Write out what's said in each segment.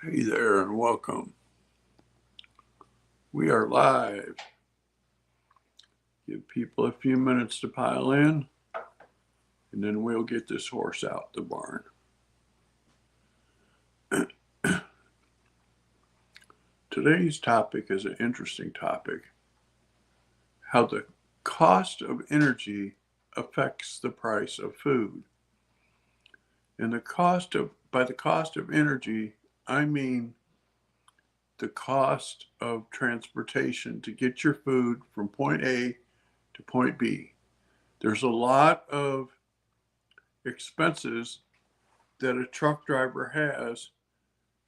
Hey there and welcome. We are live. Give people a few minutes to pile in, and then we'll get this horse out the barn. Today's topic is an interesting topic: how the cost of energy affects the price of food. And by the cost of energy, I mean the cost of transportation to get your food from point A to point B. There's a lot of expenses that a truck driver has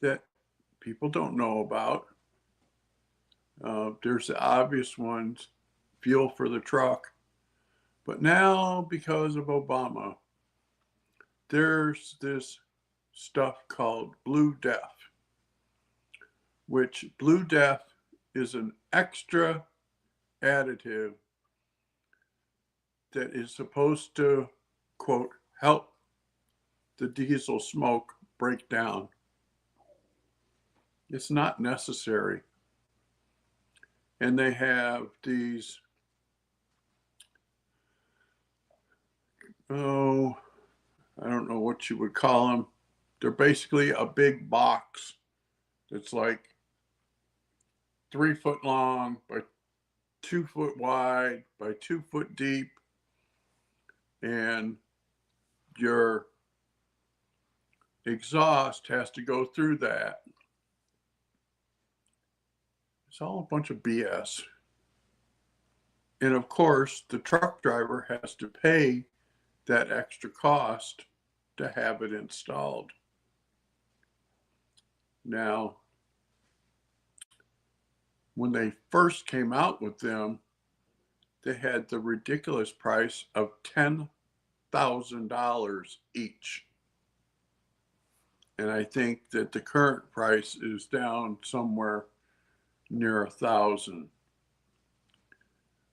that people don't know about. There's the obvious ones, fuel for the truck. But now, because of Obama, there's this stuff called Blue Death, which Blue Death is an extra additive that is supposed to, quote, help the diesel smoke break down. It's not necessary. And they have these, I don't know what you would call them. They're basically a big box that's like 3 foot long by 2 foot wide by 2 foot deep. And your exhaust has to go through that. It's all a bunch of BS. And of course, the truck driver has to pay that extra cost to have it installed. Now, when they first came out with them, they had the ridiculous price of $10,000 each. And I think that the current price is down somewhere near 1,000.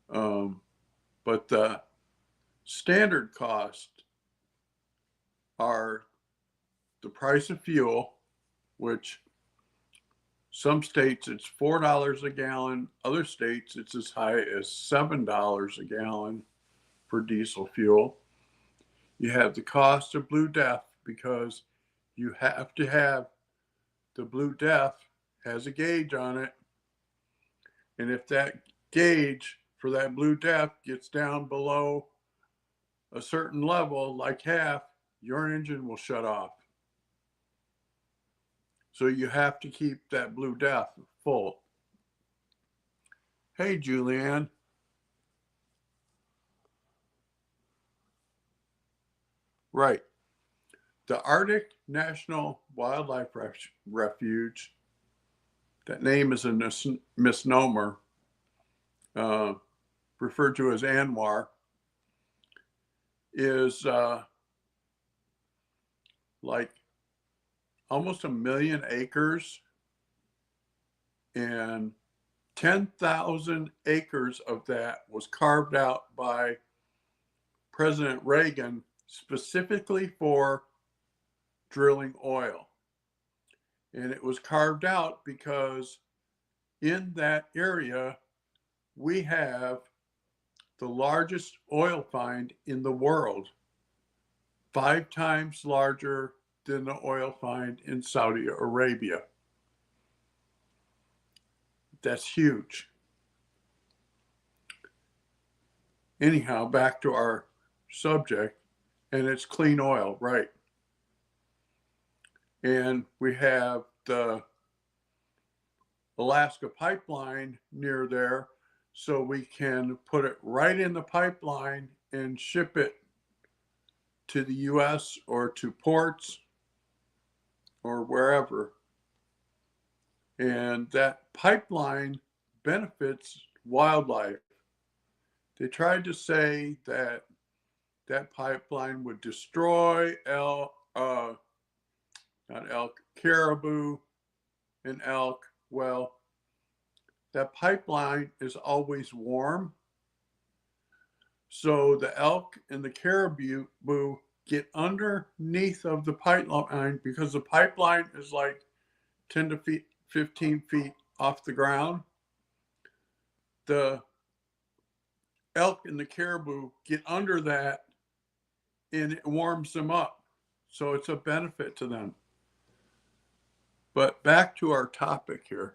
But the standard cost are the price of fuel, which some states it's $4 a gallon, other states it's as high as $7 a gallon for diesel fuel. You have the cost of Blue Death because you have to have the Blue Death has a gauge on it. And if that gauge for that Blue Death gets down below a certain level, like half, your engine will shut off. So you have to keep that Blue Death full. Hey, Julianne. Right. The Arctic National Wildlife Refuge, that name is a misnomer, referred to as ANWR, is like almost 1,000,000 acres, and 10,000 acres of that was carved out by President Reagan specifically for drilling oil. And it was carved out because in that area, we have the largest oil find in the world, 5 times larger than the oil find in Saudi Arabia. That's huge. Anyhow, back to our subject, and it's clean oil, right? And we have the Alaska pipeline near there, so we can put it right in the pipeline and ship it to the US or to ports or wherever. And that pipeline benefits wildlife. They tried to say that that pipeline would destroy caribou and elk. Well, that pipeline is always warm. So the elk and the caribou get underneath of the pipeline because the pipeline is like 10 to 15 feet off the ground, the elk and the caribou get under that and it warms them up. So it's a benefit to them. But back to our topic here.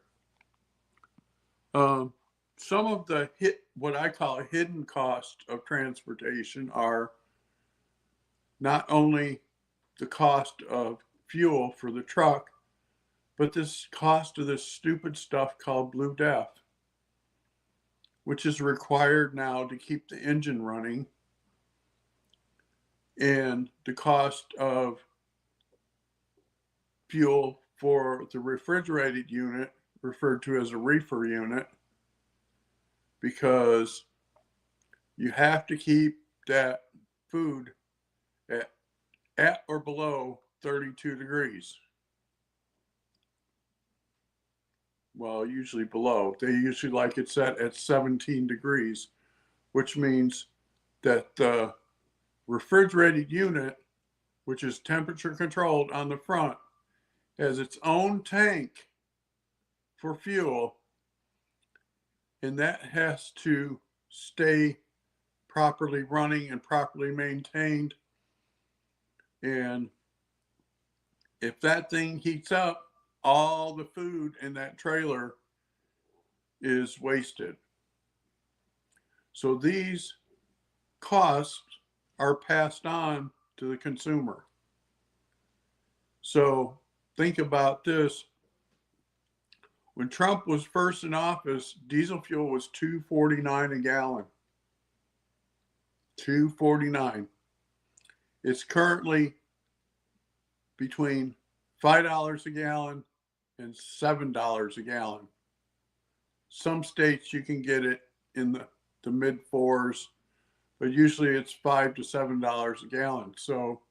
Some of the what I call hidden cost of transportation are not only the cost of fuel for the truck, but this cost of this stupid stuff called Blue Death, which is required now to keep the engine running, and the cost of fuel for the refrigerated unit, referred to as a reefer unit, because you have to keep that food at or below 32 degrees. Well, usually below. They usually like it set at 17 degrees, which means that the refrigerated unit, which is temperature controlled on the front, has its own tank for fuel, and that has to stay properly running and properly maintained. And if that thing heats up, all the food in that trailer is wasted. So these costs are passed on to the consumer. So think about this. When Trump was first in office, diesel fuel was $2.49 a gallon. $2.49. It's currently between $5 a gallon and $7 a gallon. Some states you can get it in the mid fours, but usually it's $5 to $7 a gallon. So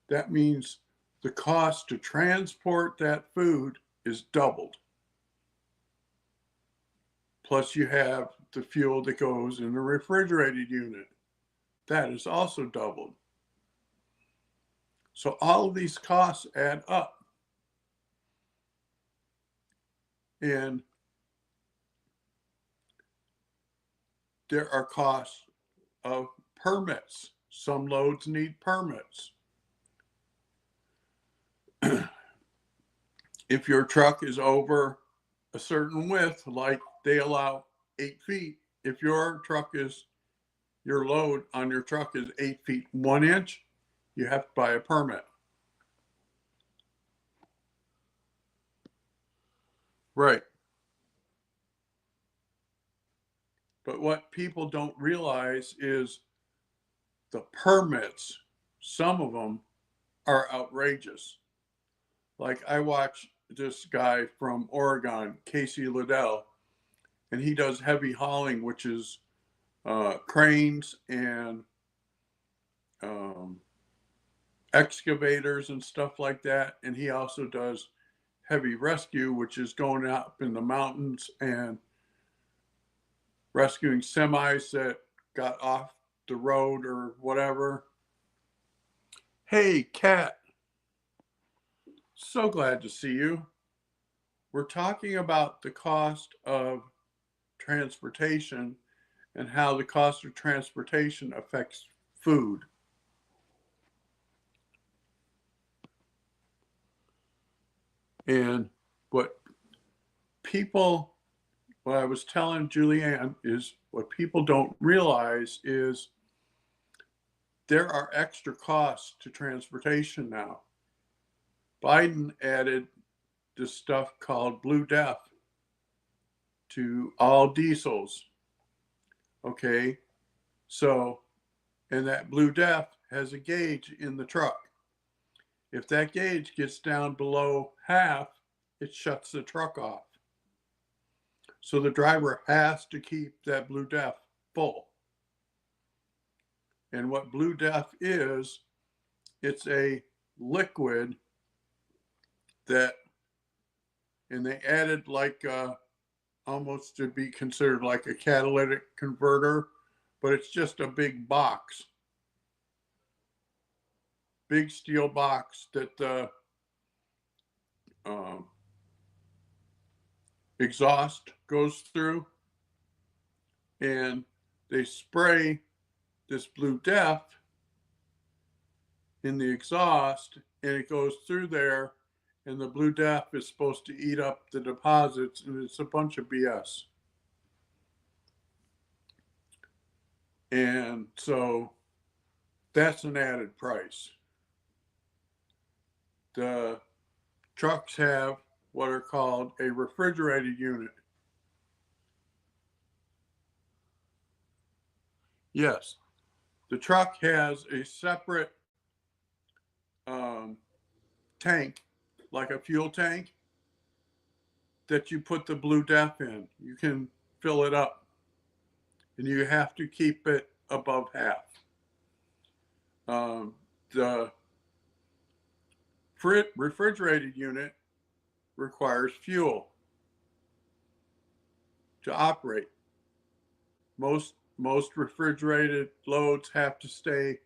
that means the cost to transport that food is doubled. Plus you have the fuel that goes in the refrigerated unit. That is also doubled. So all of these costs add up. And there are costs of permits. Some loads need permits. If your truck is over a certain width, like they allow 8 feet, if your load on your truck is 8 feet 1 inch, you have to buy a permit. Right. But what people don't realize is the permits, some of them are outrageous. Like I watch this guy from Oregon, Casey Liddell, and he does heavy hauling, which is cranes and excavators and stuff like that. And he also does heavy rescue, which is going up in the mountains and rescuing semis that got off the road or whatever. Hey, Kat, so glad to see you. We're talking about the cost of transportation and how the cost of transportation affects food. And what I was telling Julianne is what people don't realize is there are extra costs to transportation now. Biden added this stuff called Blue Death to all diesels. Okay, so, and that Blue Death has a gauge in the truck. If that gauge gets down below half, it shuts the truck off. So the driver has to keep that Blue Death full. And what Blue Death is, it's a liquid that, and they added like almost to be considered like a catalytic converter, but it's just a big box, big steel box that exhaust goes through, and they spray this Blue Death in the exhaust, and it goes through there, and the Blue Death is supposed to eat up the deposits, and it's a bunch of BS. And so that's an added price. The trucks have what are called a refrigerated unit. Yes, the truck has a separate tank, like a fuel tank, that you put the Blue Death in. You can fill it up, and you have to keep it above half. The refrigerated unit requires fuel to operate. Most refrigerated loads have to stay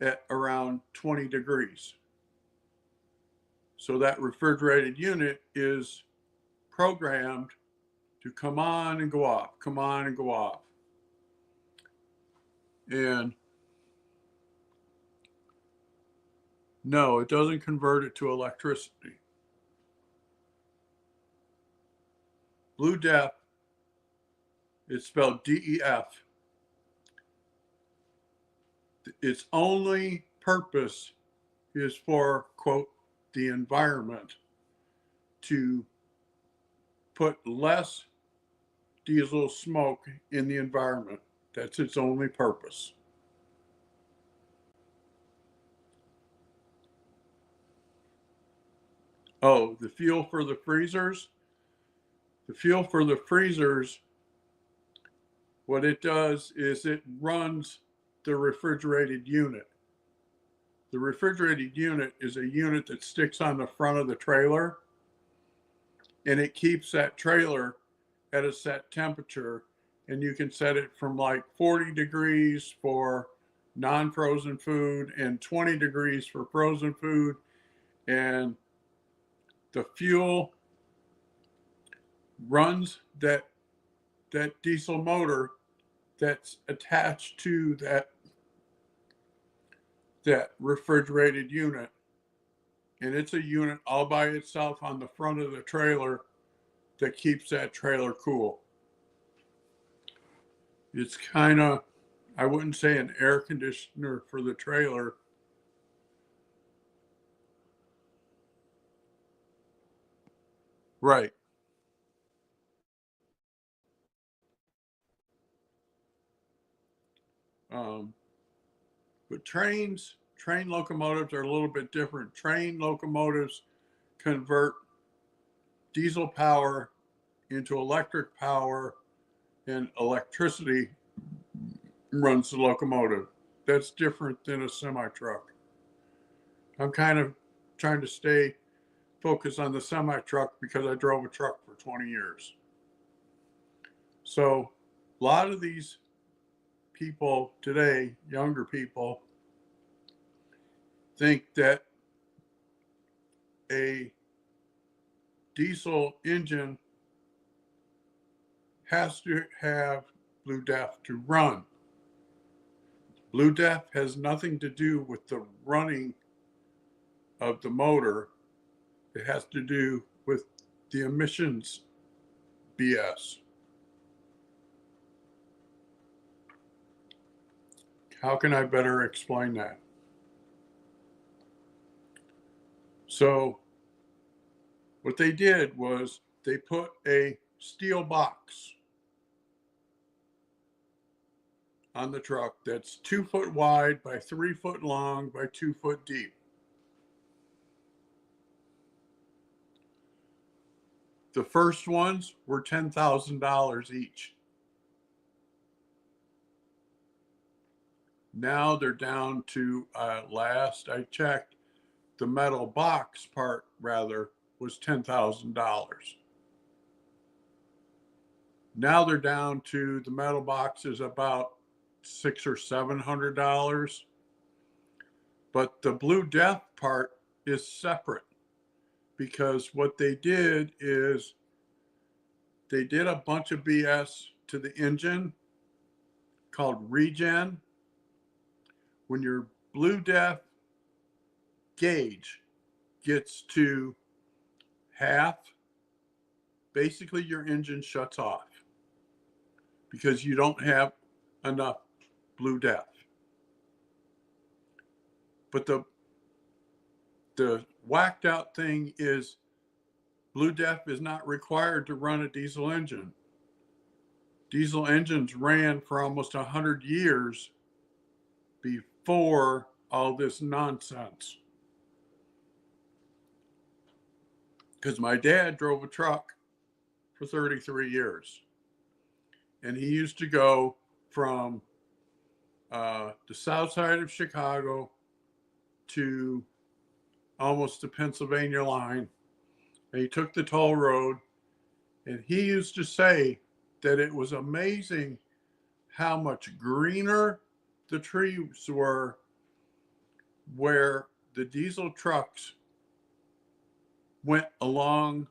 at around 20 degrees. So that refrigerated unit is programmed to come on and go off, come on and go off. And no, it doesn't convert it to electricity. Blue Death is spelled DEF. Its only purpose is for, quote, the environment, to put less diesel smoke in the environment. That's its only purpose. Oh, the fuel for the freezers? The fuel for the freezers, what it does is it runs the refrigerated unit. The refrigerated unit is a unit that sticks on the front of the trailer, and it keeps that trailer at a set temperature, and you can set it from like 40 degrees for non-frozen food and 20 degrees for frozen food. And the fuel runs that diesel motor that's attached to that refrigerated unit, and it's a unit all by itself on the front of the trailer that keeps that trailer cool. It's kind of, I wouldn't say an air conditioner for the trailer. Right. But train locomotives are a little bit different. Train locomotives convert diesel power into electric power, and electricity runs the locomotive. That's different than a semi truck. I'm kind of trying to stay focused on the semi truck because I drove a truck for 20 years. So a lot of these people today, younger people, think that a diesel engine has to have Blue Death to run. Blue Death has nothing to do with the running of the motor. It has to do with the emissions BS. How can I better explain that? So what they did was they put a steel box on the truck that's 2 foot wide by 3 foot long by 2 foot deep. The first ones were $10,000 each. Now they're down to, last I checked, the metal box part rather was $10,000. Now they're down to the metal box is about $600 or $700, but the Blue Death part is separate, because what they did is they did a bunch of BS to the engine called regen. When your Blue Death gauge gets to half, basically your engine shuts off because you don't have enough Blue Death. But the whacked out thing is Blue Death is not required to run a diesel engine. Diesel engines ran for almost 100 years before all this nonsense. Because my dad drove a truck for 33 years. And he used to go from the south side of Chicago to almost the Pennsylvania line. And he took the toll road. And he used to say that it was amazing how much greener the trees were where the diesel trucks went along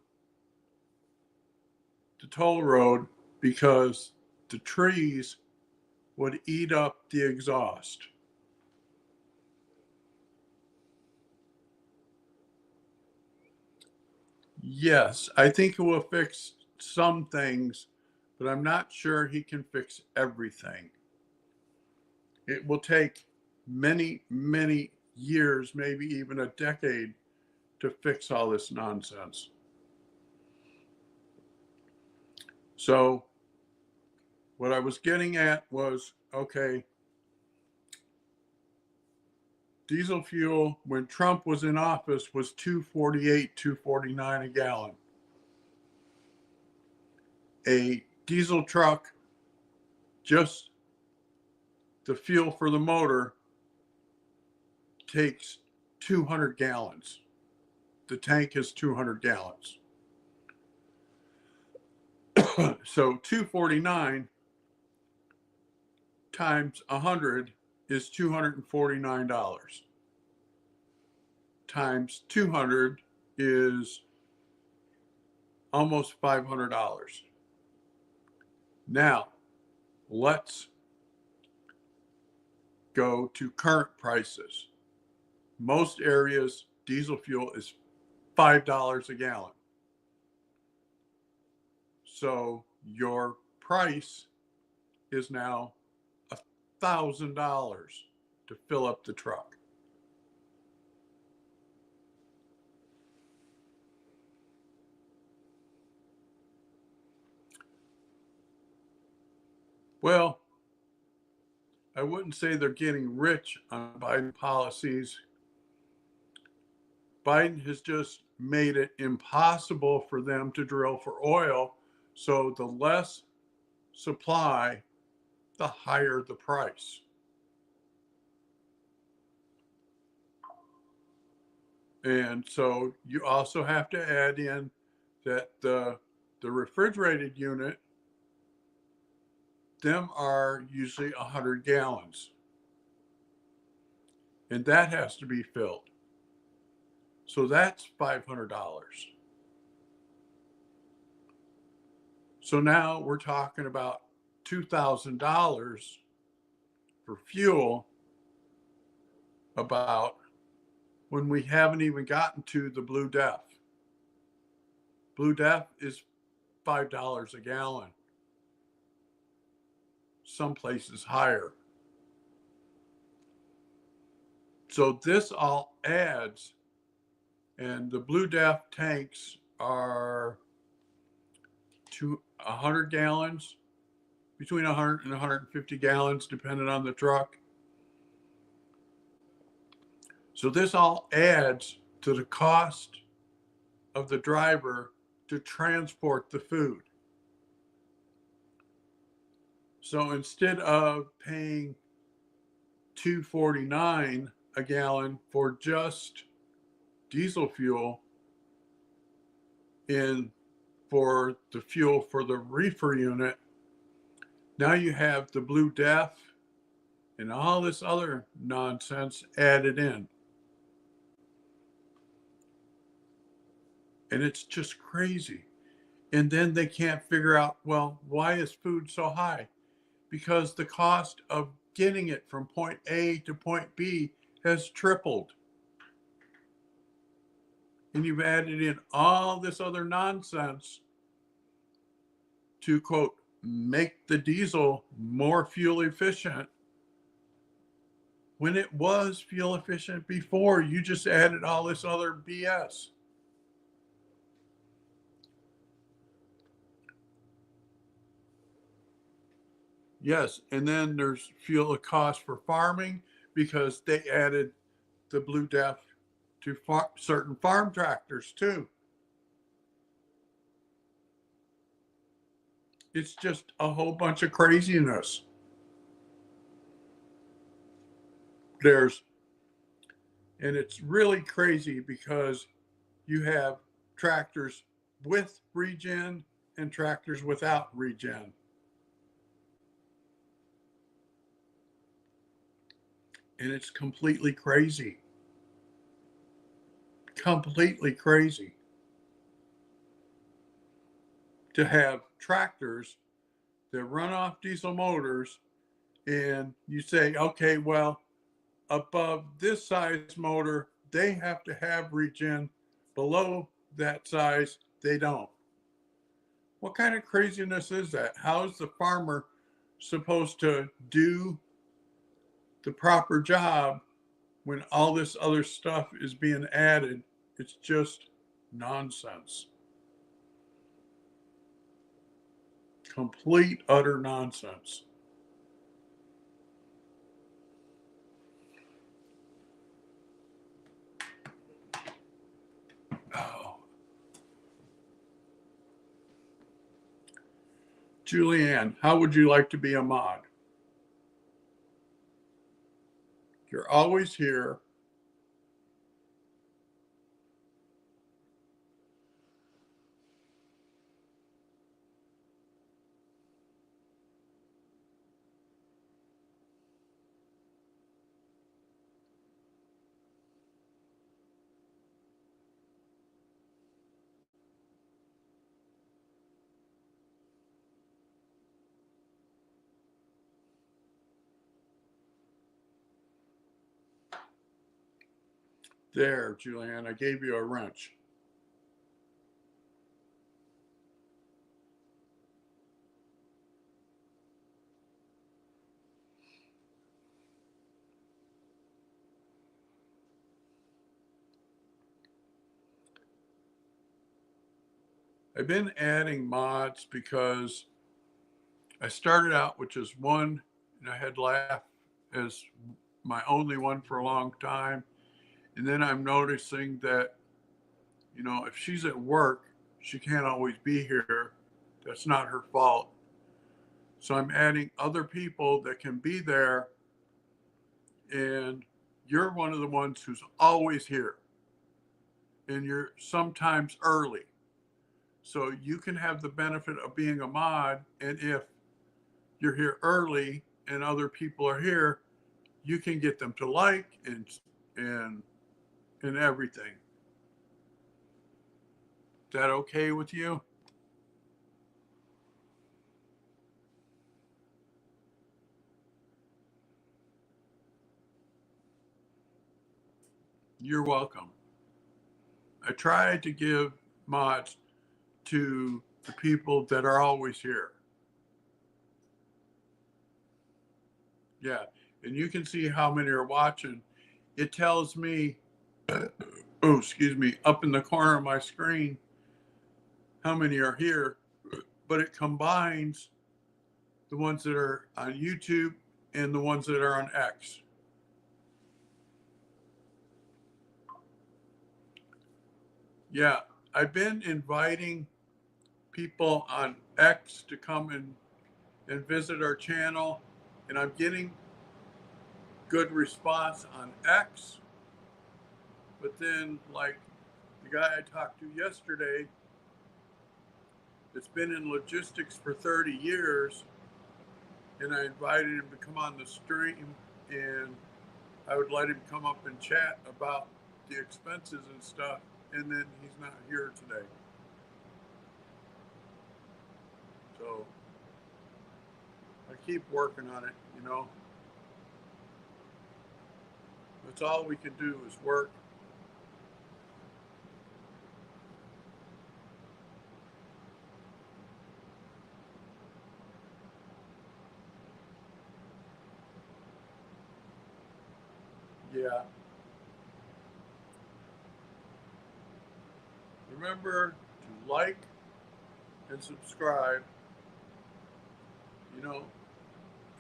the toll road because the trees would eat up the exhaust. Yes, I think it will fix some things, but I'm not sure he can fix everything. It will take many, many years, maybe even a decade, to fix all this nonsense. So what I was getting at was, okay, diesel fuel when Trump was in office was $2.48, $2.49 a gallon. A diesel truck, just the fuel for the motor, takes 200 gallons. The tank is 200 gallons. So 249 times 100 is $249. Times 200 is almost $500. Now, let's go to current prices. Most areas, diesel fuel is $5 a gallon. So your price is now $1,000 to fill up the truck. Well, I wouldn't say they're getting rich on Biden policies. Biden has just made it impossible for them to drill for oil. So the less supply, the higher the price. And so you also have to add in that the refrigerated unit, them are usually 100 gallons. And that has to be filled. So that's $500. So now we're talking about $2,000 for fuel, about when we haven't even gotten to the Blue Death. Blue Death is $5 a gallon. Some places higher. So this all adds, and the Blue Death tanks are 100 gallons, between 100 and 150 gallons, depending on the truck. So this all adds to the cost of the driver to transport the food. So instead of paying $2.49 a gallon for just diesel fuel and for the fuel for the reefer unit, now you have the Blue Death and all this other nonsense added in. And it's just crazy. And then they can't figure out, well, why is food so high? Because the cost of getting it from point A to point B has tripled. And you've added in all this other nonsense to, quote, make the diesel more fuel efficient when it was fuel efficient before. You just added all this other BS. Yes, and then there's fuel cost for farming because they added the Blue Def to certain farm tractors too. It's just a whole bunch of craziness. There's, and it's really crazy because you have tractors with regen and tractors without regen. And it's completely crazy. Completely crazy to have tractors that run off diesel motors, and you say, okay, well, above this size motor, they have to have regen. Below that size, they don't. What kind of craziness is that? How is the farmer supposed to do the proper job when all this other stuff is being added? It's just nonsense. Complete, utter nonsense. Oh. Julianne, how would you like to be a mod? You're always here. There, Julianne, I gave you a wrench. I've been adding mods because I started out with just one, and I had Laugh as my only one for a long time. And then I'm noticing that, if she's at work, she can't always be here. That's not her fault. So I'm adding other people that can be there. And you're one of the ones who's always here. And you're sometimes early. So you can have the benefit of being a mod. And if you're here early and other people are here, you can get them to like and and everything. Is that okay with you? You're welcome. I try to give mods to the people that are always here. Yeah. And you can see how many are watching. It tells me, oh, excuse me, up in the corner of my screen, how many are here, but it combines the ones that are on YouTube and the ones that are on X. Yeah. I've been inviting people on X to come and visit our channel, and I'm getting good response on X. But then, like the guy I talked to yesterday, that's been in logistics for 30 years, and I invited him to come on the stream, and I would let him come up and chat about the expenses and stuff, and then he's not here today. So I keep working on it, you know. That's all we can do is work. Yeah. Remember to like and subscribe. You know,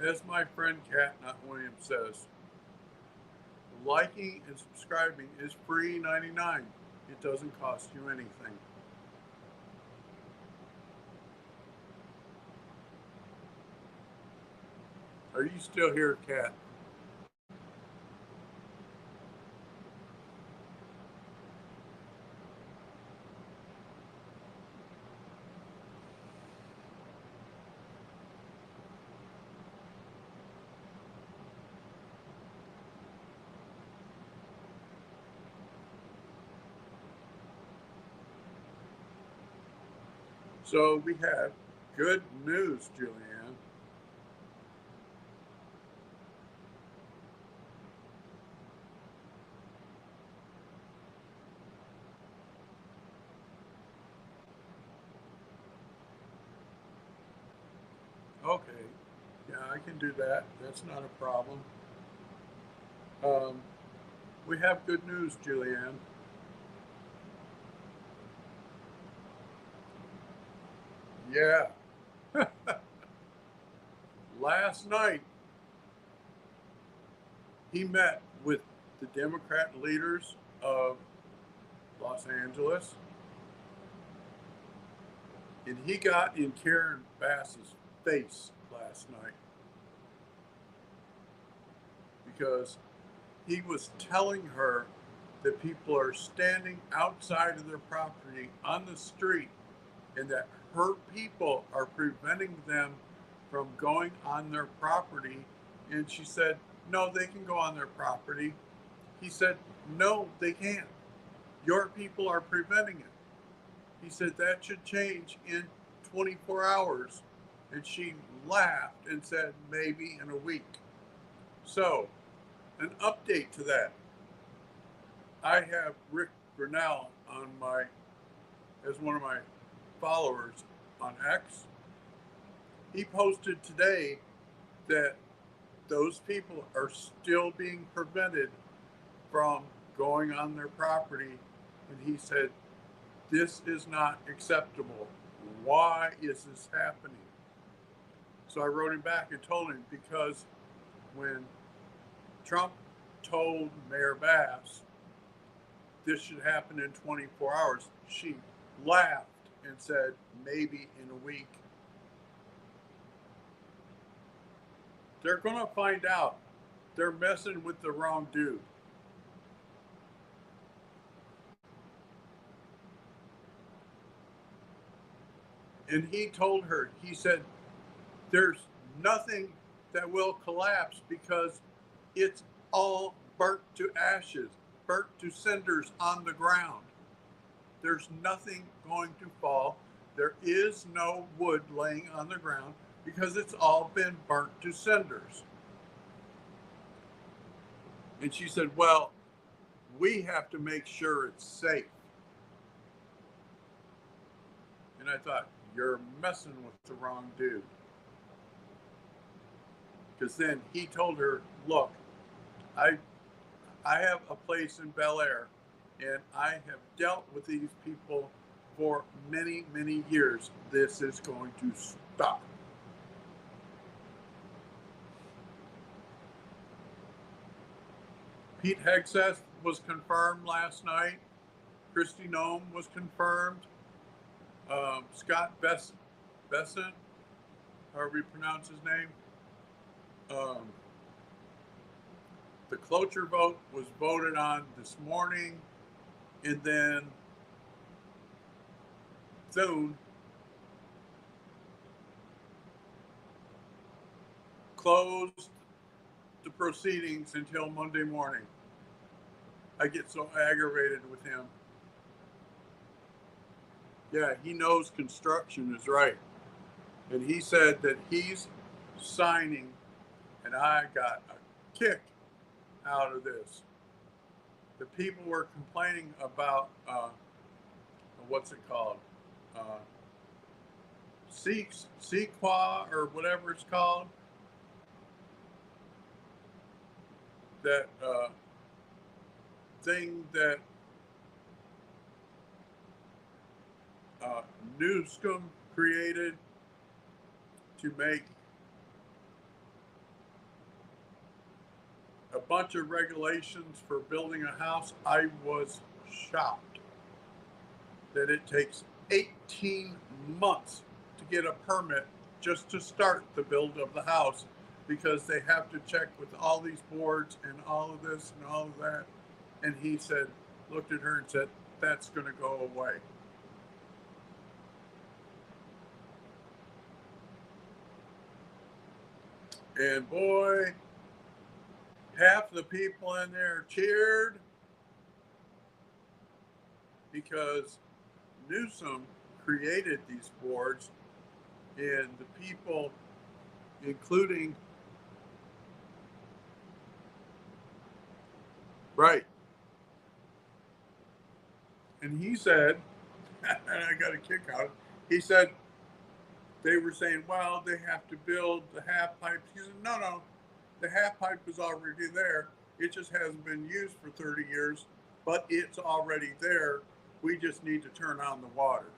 as my friend Cat Not Williams says, liking and subscribing is free 99. It doesn't cost you anything. Are you still here, Cat? So we have good news, Julianne. Okay. Yeah, I can do that. That's not a problem. Um, we have good news, Julianne. Yeah. Last night, he met with the Democrat leaders of Los Angeles, and he got in Karen Bass's face last night because he was telling her that people are standing outside of their property on the street and that her people are preventing them from going on their property. And she said, no, they can go on their property. He said, no, they can't. Your people are preventing it. He said, that should change in 24 hours. And she laughed and said, maybe in a week. So, an update to that. I have Rick Grinnell on my as one of my followers on X. He posted today that those people are still being prevented from going on their property. And he said, this is not acceptable. Why is this happening? So I wrote him back and told him because when Trump told Mayor Bass this should happen in 24 hours, she laughed and said, maybe in a week. They're going to find out. They're messing with the wrong dude. And he told her, he said, there's nothing that will collapse because it's all burnt to ashes, burnt to cinders on the ground. There's nothing going to fall. There is no wood laying on the ground because it's all been burnt to cinders. And she said, well, we have to make sure it's safe. And I thought, you're messing with the wrong dude. Because then he told her, look, I I have a place in Bel Air and I have dealt with these people for many, many years. This is going to stop. Pete Hegseth was confirmed last night. Kristi Noem was confirmed. Scott Bessent, however you pronounce his name. Um, the cloture vote was voted on this morning, and then Thune closed the proceedings until Monday morning. I get so aggravated with him. Yeah, he knows construction is right. And he said that he's signing, and I got a kick out of this. The people were complaining about what's it called? Uh, Sequa or whatever it's called. That thing that uh, Newsom created to make a bunch of regulations for building a house. I was shocked that it takes 18 months to get a permit just to start the build of the house, because they have to check with all these boards and all of this and all of that. And he said, looked at her and said, that's going to go away. And boy, half the people in there cheered because Newsom created these boards, and the people, including, right. And he said, and I got a kick out of it, he said, they were saying, well, they have to build the half pipe. He said, no, the half pipe is already there. It just hasn't been used for 30 years, but it's already there. We just need to turn on the water.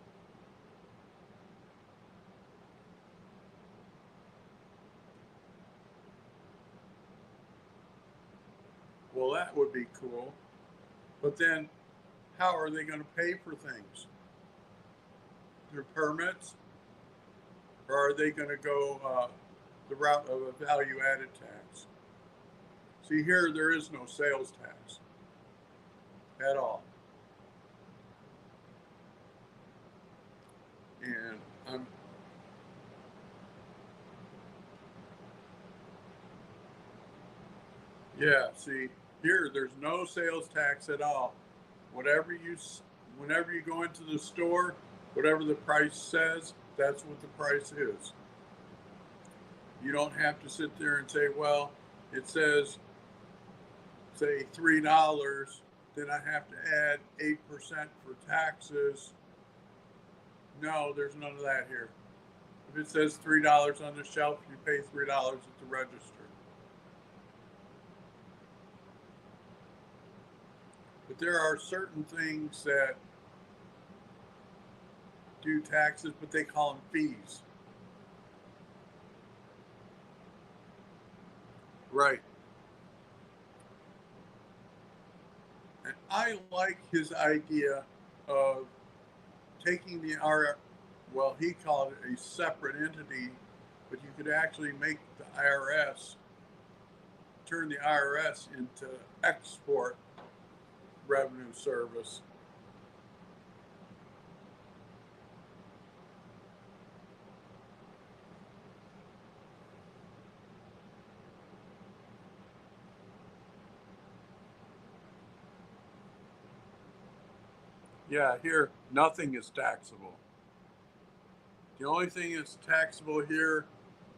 Well, that would be cool. But then how are they going to pay for things? Through permits? Or are they going to go the route of a value added tax? See, here there is no sales tax at all. And I'm yeah, see, here there's no sales tax at all. Whatever you whenever you go into the store, whatever the price says, that's what the price is. You don't have to sit there and say, well, it says say $3, then I have to add 8% for taxes. No, there's none of that here. If it says $3 on the shelf, you pay $3 at the register. But there are certain things that do taxes, but they call them fees. Right. And I like his idea of taking the well, he called it a separate entity, but you could actually make the IRS, turn the IRS into export revenue service. Yeah, here, nothing is taxable. The only thing that's taxable here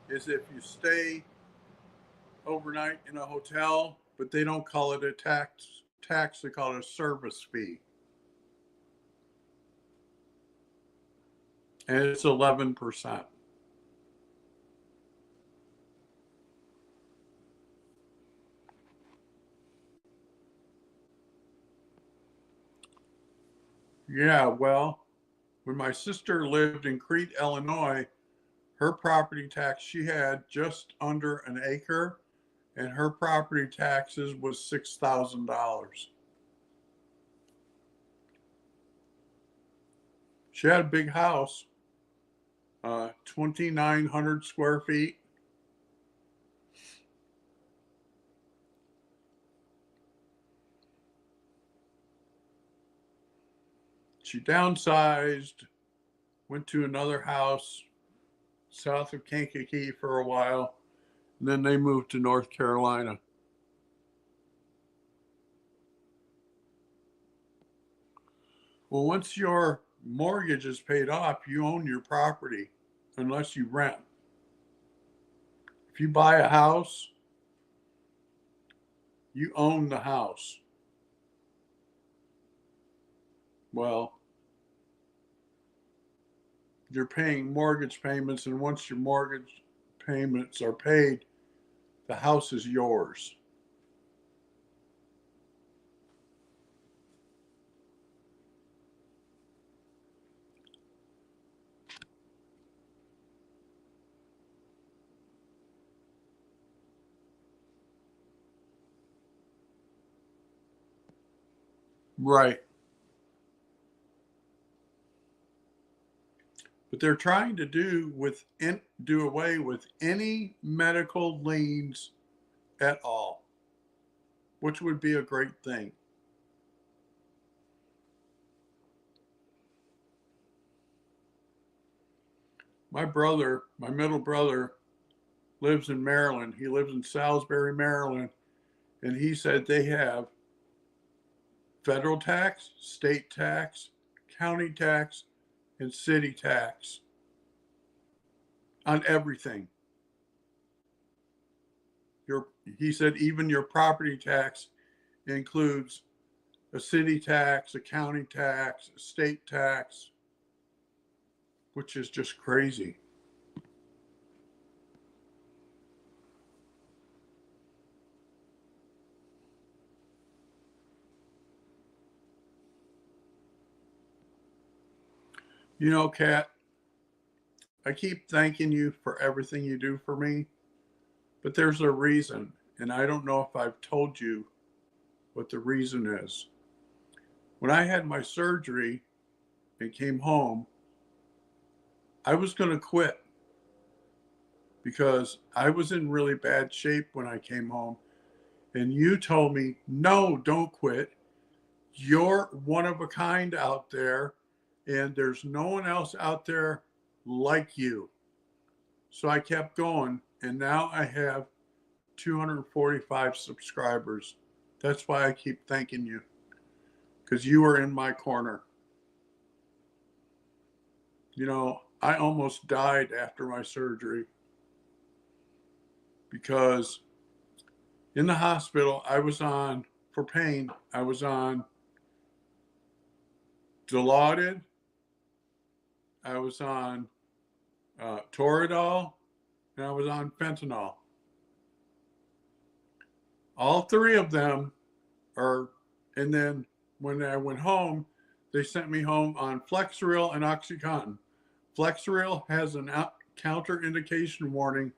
is if you stay overnight in a hotel, but they don't call it a tax, they call it a service fee. And it's 11%. Yeah, well, when my sister lived in Crete, Illinois, her property tax, she had just under an acre, and her property taxes was $6,000. She had a big house, 2,900 square feet. She downsized, went to another house south of Kankakee for a while, and then they moved to North Carolina. Well, once your mortgage is paid off, you own your property. unless you rent. If you buy a house, you own the house. Well, you're paying mortgage payments, and once your mortgage payments are paid, the house is yours. Right. But they're trying to do away with any medical liens at all, which would be a great thing. My middle brother, lives in Maryland. He lives in Salisbury, Maryland, and he said they have federal tax, state tax, county tax, and city tax on everything. He said even your property tax includes a city tax, a county tax, a state tax, which is just crazy. You know, Kat, I keep thanking you for everything you do for me, but there's a reason, and I don't know if I've told you what the reason is. When I had my surgery and came home, I was going to quit because I was in really bad shape when I came home. And you told me, no, don't quit. You're one of a kind out there, and there's no one else out there like you. So I kept going, and now I have 245 subscribers. That's why I keep thanking you, because you were in my corner. You know, I almost died after my surgery because in the hospital, for pain, I was on Dilaudid, I was on Toradol, and I was on fentanyl. All three of them are, and then when I went home, they sent me home on Flexeril and Oxycontin. Flexeril has an counterindication warning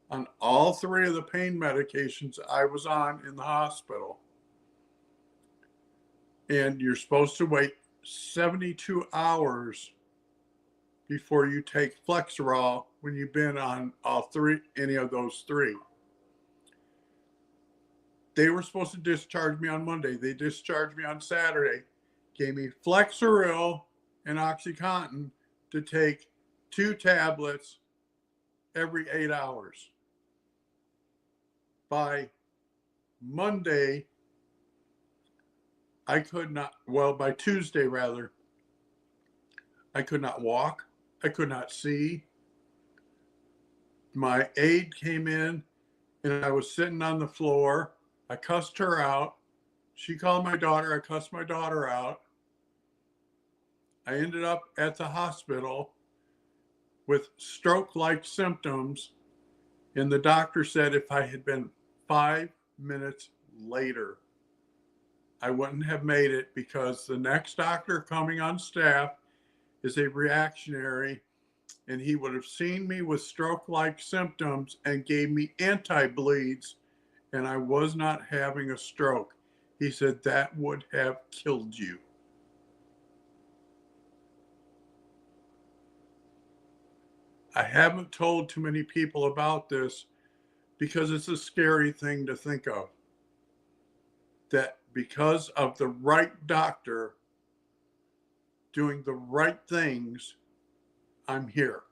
on all three of the pain medications I was on in the hospital. And you're supposed to wait 72 hours before you take Flexeril when you've been on any of those three. They were supposed to discharge me on Monday. They discharged me on Saturday, gave me Flexeril and Oxycontin to take 2 tablets every 8 hours. By Monday, by Tuesday rather, I could not walk. I could not see. My aide came in and I was sitting on the floor. I cussed her out. She called my daughter. I cussed my daughter out. I ended up at the hospital with stroke-like symptoms, and the doctor said if I had been 5 minutes later, I wouldn't have made it because the next doctor coming on staff is a reactionary, and he would have seen me with stroke-like symptoms and gave me anti-bleeds, and I was not having a stroke. He said that would have killed you. I haven't told too many people about this because it's a scary thing to think of. That because of the right doctor doing the right things, I'm here.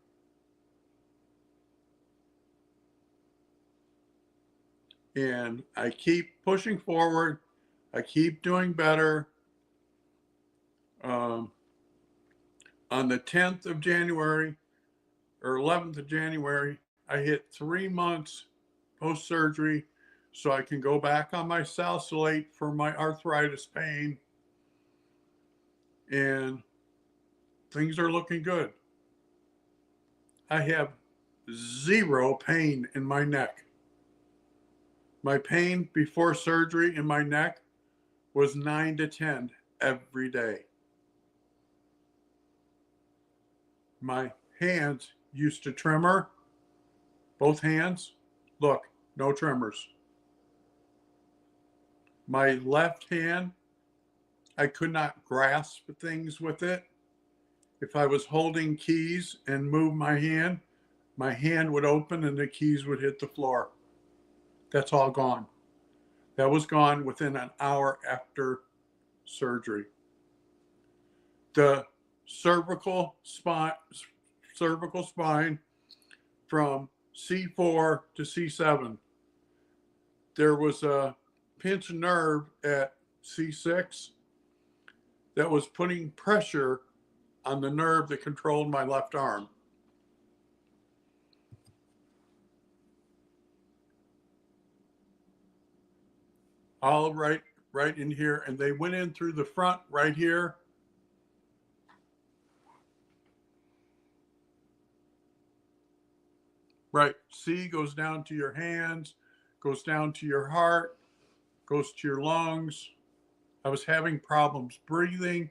And I keep pushing forward. I keep doing better. On the 10th of January, or 11th of January, I hit 3 months post surgery, so I can go back on my salicylate for my arthritis pain, and things are looking good. I have zero pain in my neck. My pain before surgery in my neck was 9 to 10 every day. My hands used to tremor, both hands. Look, no tremors. My left hand, I could not grasp things with it. If I was holding keys and moved my hand would open and the keys would hit the floor. That's all gone. That was gone within an hour after surgery. The cervical spine from C4 to C7. There was a pinched nerve at C6 that was putting pressure on the nerve that controlled my left arm. All right in here, and they went in through the front right here. Right, C goes down to your hands, goes down to your heart, goes to your lungs. I was having problems breathing.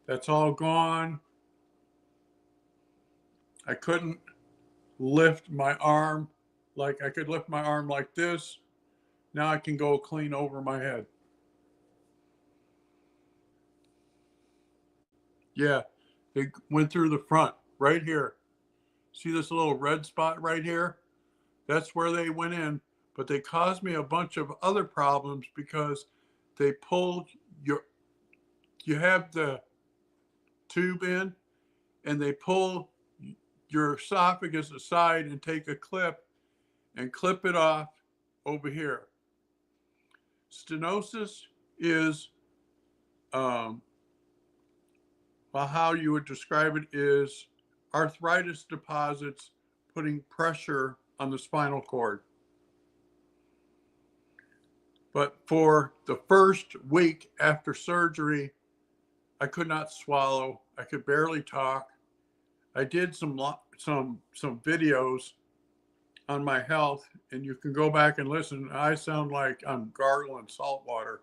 That's all gone. I couldn't lift my arm like I could lift my arm like this. Now I can go clean over my head. Yeah, they went through the front right here. See this little red spot right here? That's where they went in, but they caused me a bunch of other problems because they pulled you have the tube in, and they pull your esophagus aside and take a clip and clip it off over here. Stenosis is, well, how you would describe it is arthritis deposits putting pressure on the spinal cord. But for the first week after surgery, I could not swallow. I could barely talk. I did some videos on my health, and you can go back and listen. I sound like I'm gargling salt water.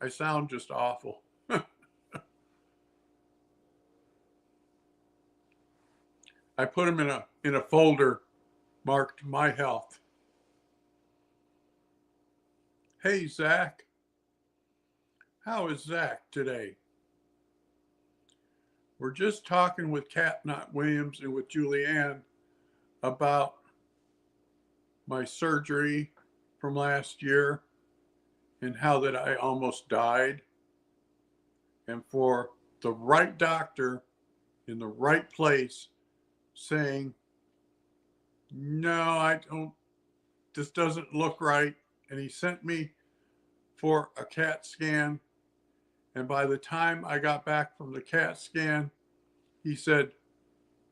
I sound just awful. I put them in a folder marked My Health. Hey, Zach. How is Zach today? We're just talking with Kat Knott Williams and with Julianne about my surgery from last year and how that I almost died. And for the right doctor in the right place saying, no, I don't, this doesn't look right. And he sent me for a CAT scan. And by the time I got back from the CAT scan, he said,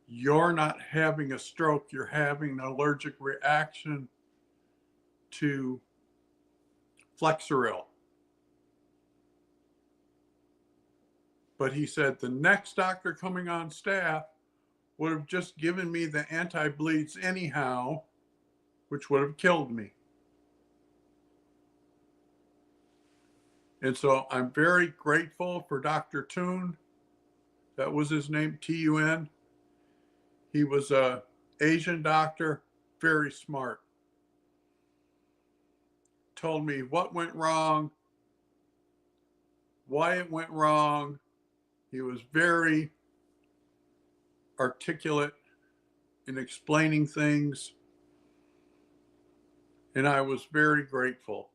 you're not having a stroke, you're having an allergic reaction to Flexeril. But he said the next doctor coming on staff would have just given me the anti-bleeds anyhow, which would have killed me. And so I'm very grateful for Dr. Tun. That was his name, Tun. He was an Asian doctor, very smart. Told me what went wrong, why it went wrong. He was very articulate in explaining things. And I was very grateful.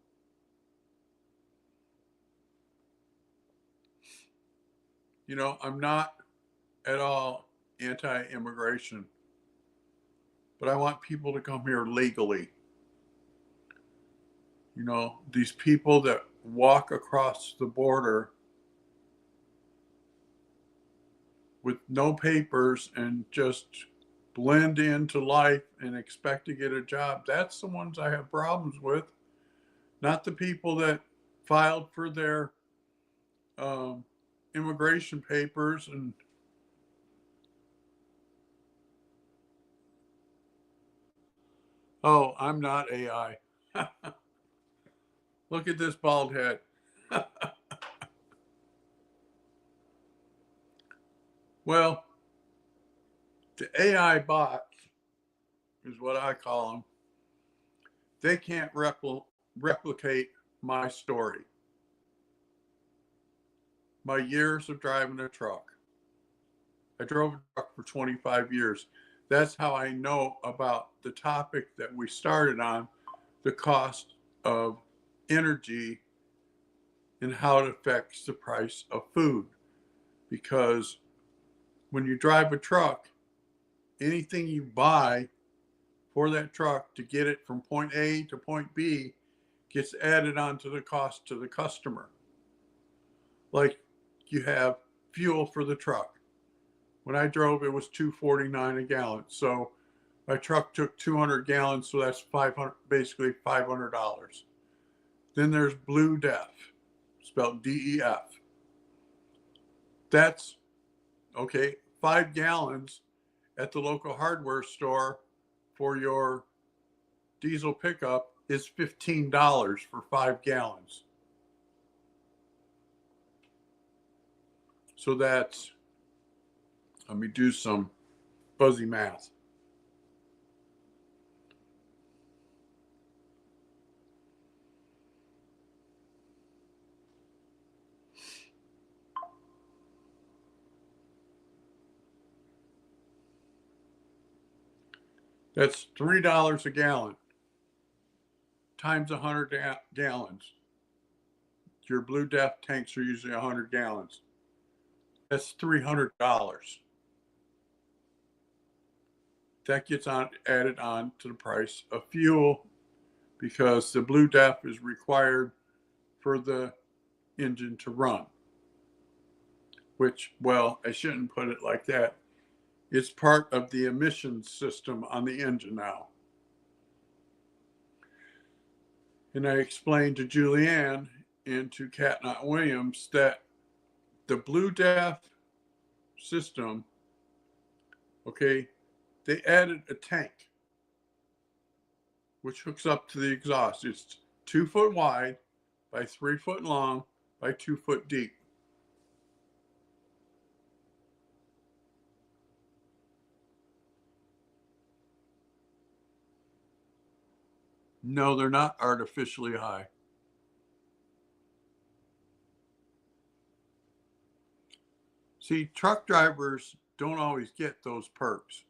You know, I'm not at all anti-immigration, but I want people to come here legally. You know, these people that walk across the border with no papers and just blend into life and expect to get a job. That's the ones I have problems with, not the people that filed for their um, immigration papers and oh, I'm not AI. Look at this bald head. Well, the AI bots is what I call them. They can't replicate my story, my years of driving a truck. I drove a truck for 25 years. That's how I know about the topic that we started on, the cost of energy and how it affects the price of food. Because when you drive a truck, anything you buy for that truck to get it from point A to point B gets added onto the cost to the customer. Like you have fuel for the truck. When I drove, it was $2.49 a gallon. So my truck took 200 gallons, so that's 500, basically $500. Then there's Blue Def, spelled DEF. That's okay, 5 gallons at the local hardware store for your diesel pickup is $15 for 5 gallons. So that's, let me do some fuzzy math. That's $3 a gallon times 100 gallons. Your Blue Def tanks are usually 100 gallons. That's $300. That gets added on to the price of fuel because the Blue Def is required for the engine to run. Which, well, I shouldn't put it like that. It's part of the emissions system on the engine now. And I explained to Julianne and to Catnot Williams that the Blue Def system, okay, they added a tank which hooks up to the exhaust. It's 2 foot wide by 3 foot long by 2 foot deep. No, they're not artificially high. See, truck drivers don't always get those perks.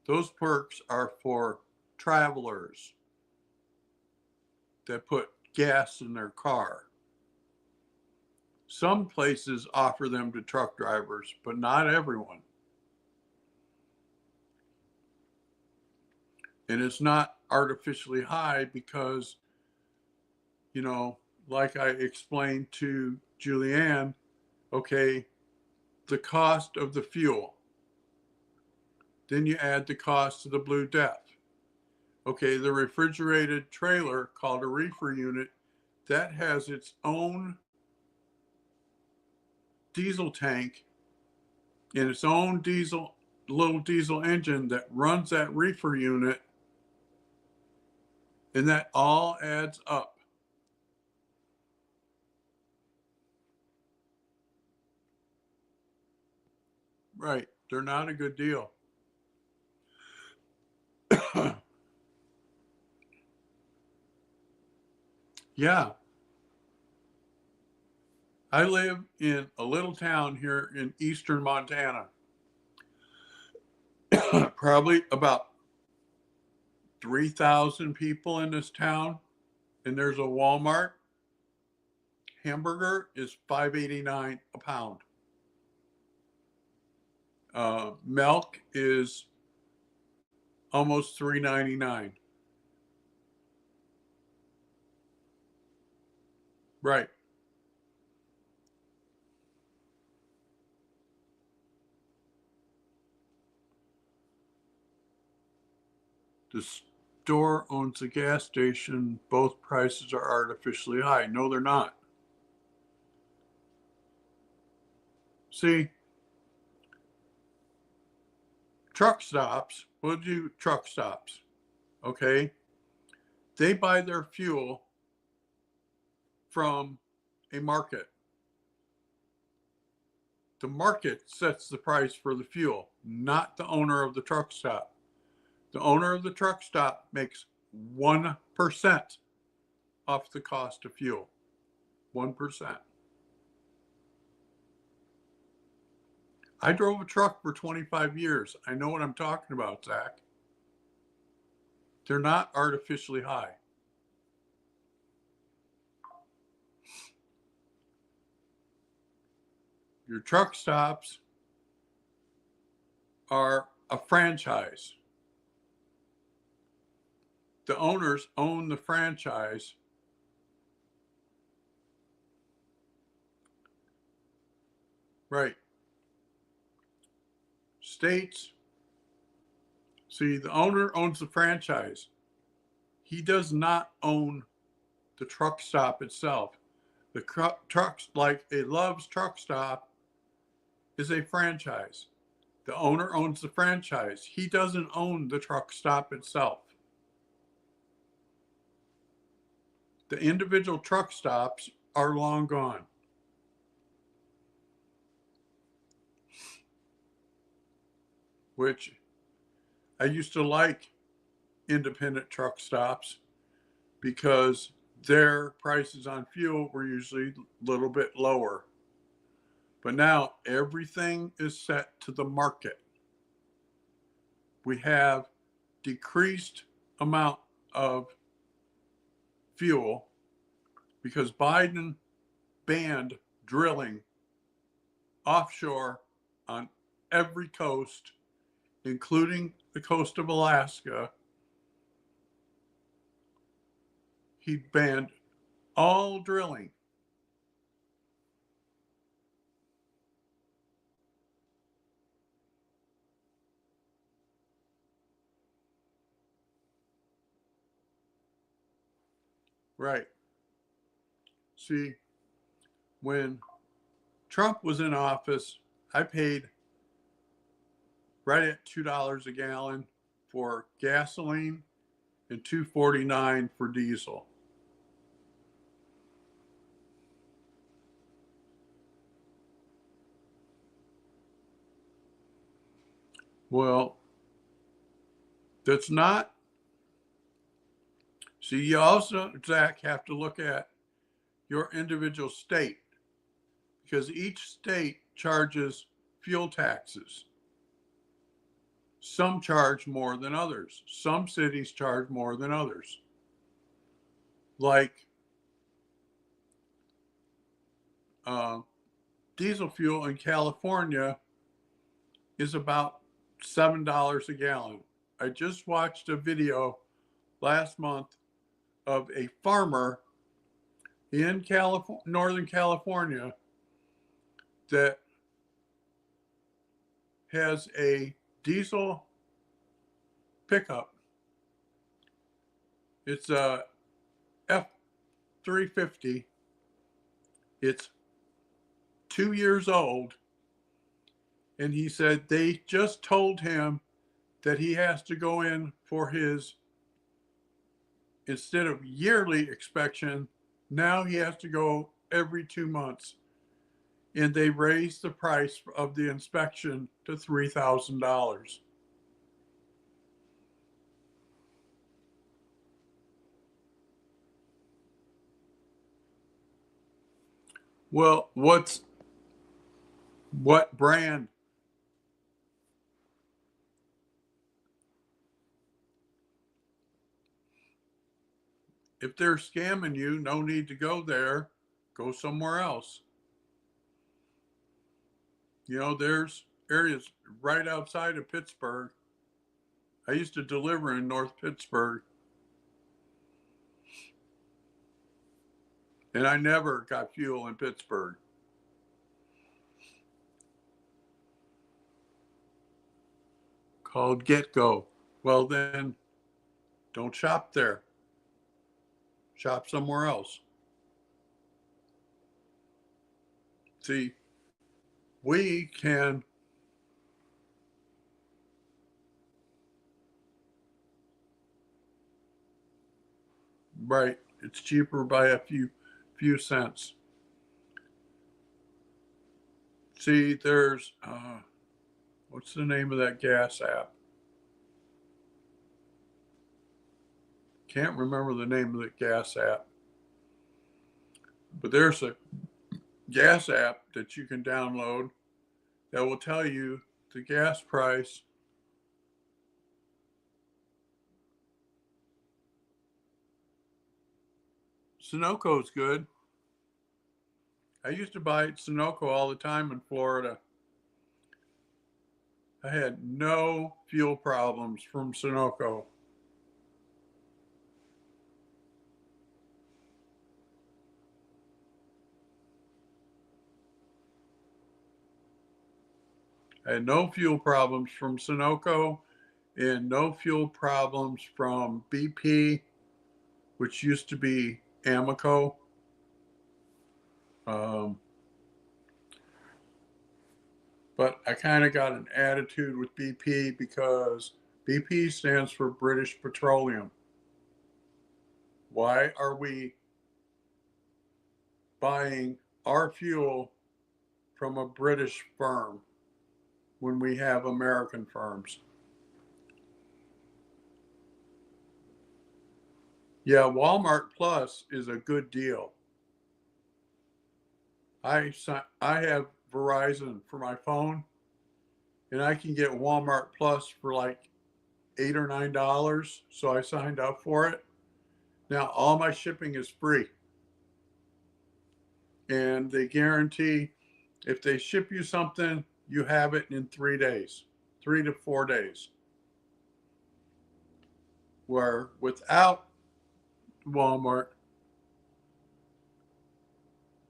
Those perks are for travelers that put gas in their car. Some places offer them to truck drivers, but not everyone. And it's not artificially high because, you know, like I explained to Julianne, okay, the cost of the fuel. Then you add the cost of the Blue Def. Okay, the refrigerated trailer called a reefer unit, that has its own diesel tank and its own little diesel engine that runs that reefer unit, and that all adds up. Right, they're not a good deal. Yeah, I live in a little town here in eastern Montana. Probably about 3,000 people in this town, and there's a Walmart. Hamburger is $5.89 a pound. Milk is almost $3.99. Right. The store owns the gas station. Both prices are artificially high. No, they're not. See, truck stops, we'll do truck stops, okay? They buy their fuel from a market. The market sets the price for the fuel, not the owner of the truck stop. The owner of the truck stop makes 1% off the cost of fuel. 1%. I drove a truck for 25 years. I know what I'm talking about, Zach. They're not artificially high. Your truck stops are a franchise. The owners own the franchise. Right. States, see, the owner owns the franchise. He does not own the truck stop itself. The trucks, like a Love's Truck Stop, is a franchise. The owner owns the franchise. He doesn't own the truck stop itself. The individual truck stops are long gone. Which I used to like independent truck stops because their prices on fuel were usually a little bit lower. But now everything is set to the market. We have decreased amount of fuel because Biden banned drilling offshore on every coast, including the coast of Alaska. He banned all drilling. Right. See, when Trump was in office, I paid right at $2 a gallon for gasoline and $2.49 for diesel. Well, that's not. See, you also, Zach, have to look at your individual state because each state charges fuel taxes. Some charge more than others. Some cities charge more than others. Like diesel fuel in California is about $7 a gallon. I just watched a video last month of a farmer in Northern California that has a diesel pickup. It's a F-350. It's 2 years old. And he said they just told him that he has to go in for his, instead of yearly inspection, now he has to go every 2 months. And they raised the price of the inspection to $3,000. Well, what brand? If they're scamming you, no need to go there. Go somewhere else. You know, there's areas right outside of Pittsburgh. I used to deliver in North Pittsburgh, and I never got fuel in Pittsburgh. Called GetGo. Well, then Don't shop there. Shop somewhere else. See, we can right. It's cheaper by a few cents. See, there's what's the name of that gas app? Can't remember the name of the gas app. But there's a gas app that you can download that will tell you the gas price. Sunoco's good. I used to buy Sunoco all the time in Florida. I had no fuel problems from Sunoco. I had no fuel problems from Sunoco and no fuel problems from BP, which used to be Amoco. Um, but I kind of got an attitude with BP because BP stands for British Petroleum. Why are we buying our fuel from a British firm when we have American firms? Yeah, Walmart Plus is a good deal. I have Verizon for my phone, and I can get Walmart Plus for like $8 or $9. So I signed up for it. Now all my shipping is free, and they guarantee if they ship you something, you have it in 3 days, 3 to 4 days. Where without Walmart,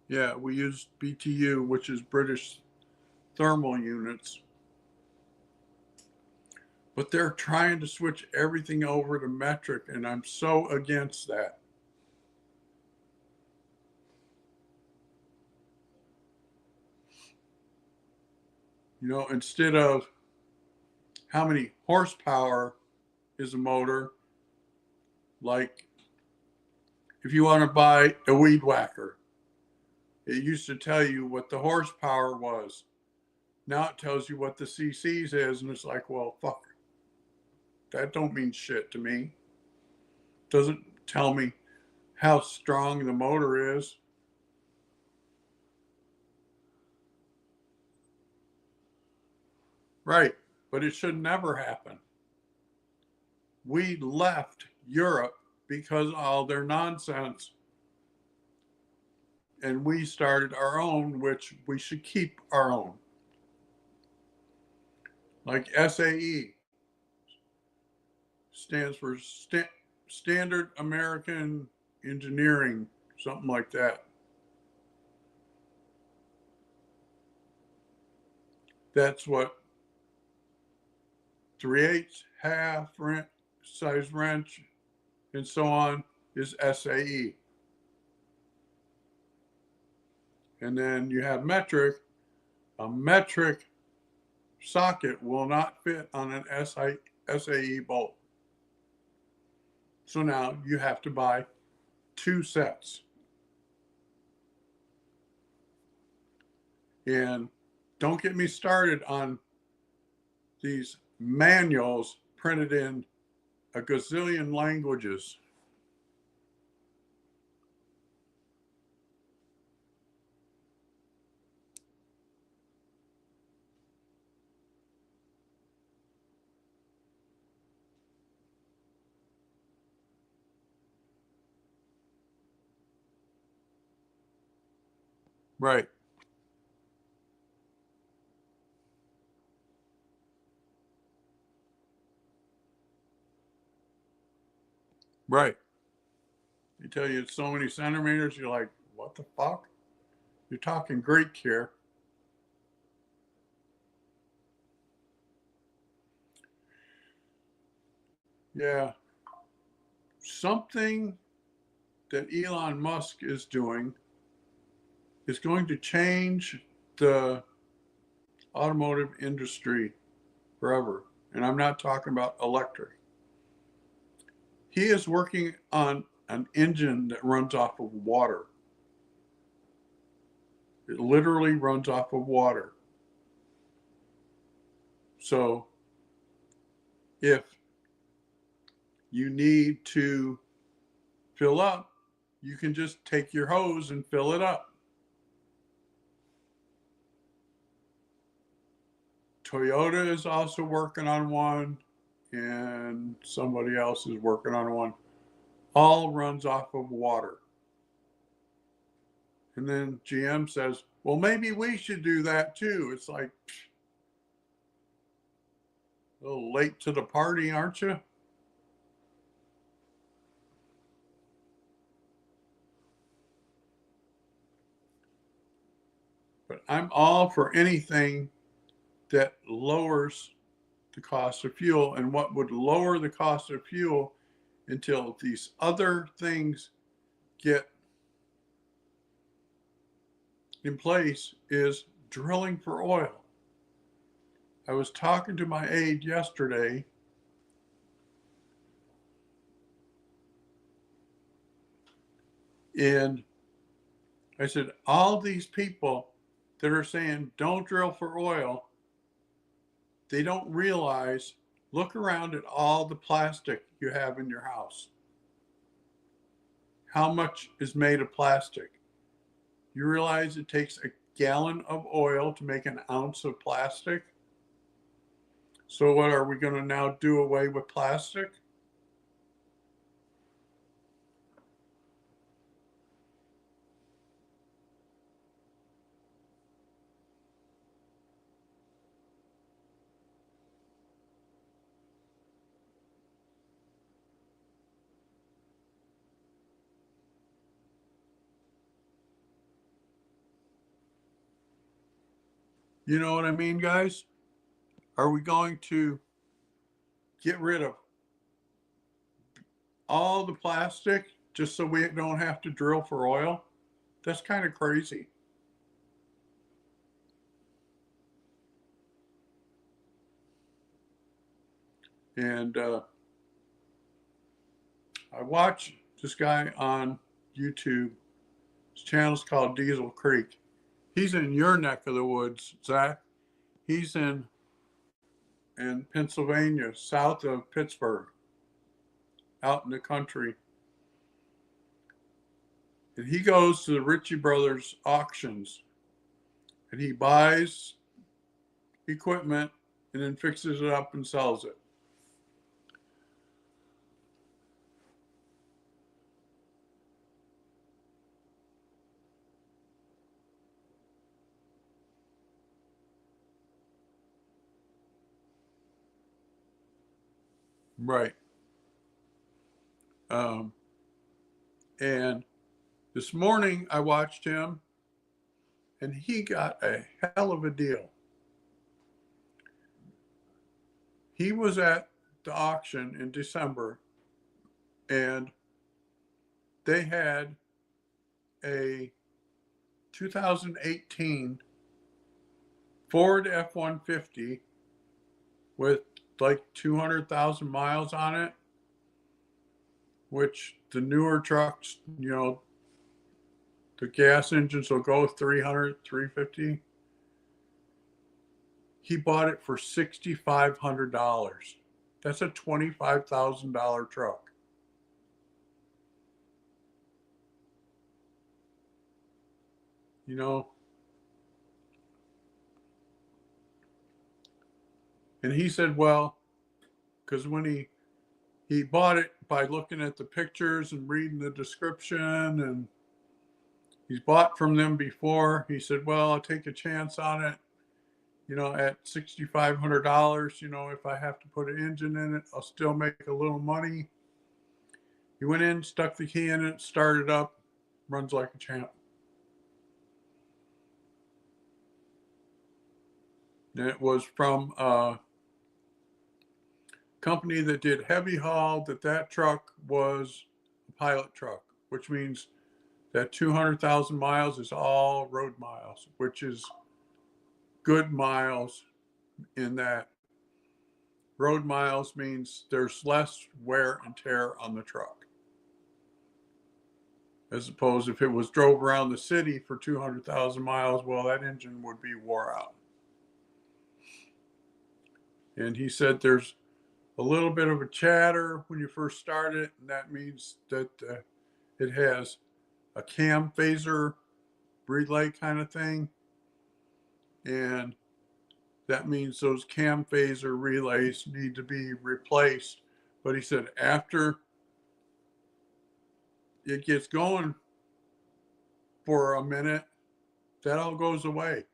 yeah, we use BTU, which is British thermal units, but they're trying to switch everything over to metric, and I'm so against that. You know, instead of how many horsepower is a motor, like if you want to buy a weed whacker, it used to tell you what the horsepower was. Now it tells you what the CCs is, and it's like, well, fuck, that don't mean shit to me. Doesn't tell me how strong the motor is. Right, but it should never happen. We left Europe because of all their nonsense, and we started our own, which we should keep our own. Like SAE stands for Standard American Engineering, something like that. That's what 3/8, half, size wrench, and so on is SAE. And then you have metric. A metric socket will not fit on an SAE bolt. So now you have to buy 2 sets. And don't get me started on these manuals printed in a gazillion languages. Right. Right. They tell you it's so many centimeters, you're like, what the fuck? You're talking Greek here. Yeah. something that Elon Musk is doing is going to change the automotive industry forever. And I'm not talking about electric. He is working on an engine that runs off of water. It literally runs off of water. So if you need to fill up, you can just take your hose and fill it up. Toyota is also working on one, and somebody else is working on one. All runs off of water. And then GM says, well, maybe we should do that too. It's like, a little late to the party, aren't you? But I'm all for anything that lowers the cost of fuel. And what would lower the cost of fuel until these other things get in place is drilling for oil. I was talking to my aide yesterday, and I said, all these people that are saying don't drill for oil, they don't realize, look around at all the plastic you have in your house. How much is made of plastic? You realize it takes a gallon of oil to make an ounce of plastic? So what, are we going to now do away with plastic? You know what I mean, guys? Are we going to get rid of all the plastic just so we don't have to drill for oil? That's kind of crazy. And I watch this guy on YouTube. His channel's called Diesel Creek. He's in your neck of the woods, Zach. He's in Pennsylvania, south of Pittsburgh, out in the country. And he goes to the Ritchie Brothers auctions and he buys equipment and then fixes it up and sells it. Right. And this morning I watched him and he got a hell of a deal. He was at the auction in December and they had a 2018 Ford F-150 with like 200,000 miles on it, which the newer trucks, the gas engines will go 300, 350. He bought it for $6,500. That's a $25,000 truck. And he said, well, because when he bought it by looking at the pictures and reading the description, and he's bought from them before, he said, well, I'll take a chance on it. At $6,500, if I have to put an engine in it, I'll still make a little money. He went in, stuck the key in it, started up, runs like a champ. And it was from a company that did heavy haul, that truck was a pilot truck, which means that 200,000 miles is all road miles, which is good miles in that road miles means there's less wear and tear on the truck. As opposed if it was drove around the city for 200,000 miles, well, that engine would be wore out. And he said there's a little bit of a chatter when you first start it, and that means that it has a cam phaser relay kind of thing. And that means those cam phaser relays need to be replaced. But he said after it gets going for a minute, that all goes away.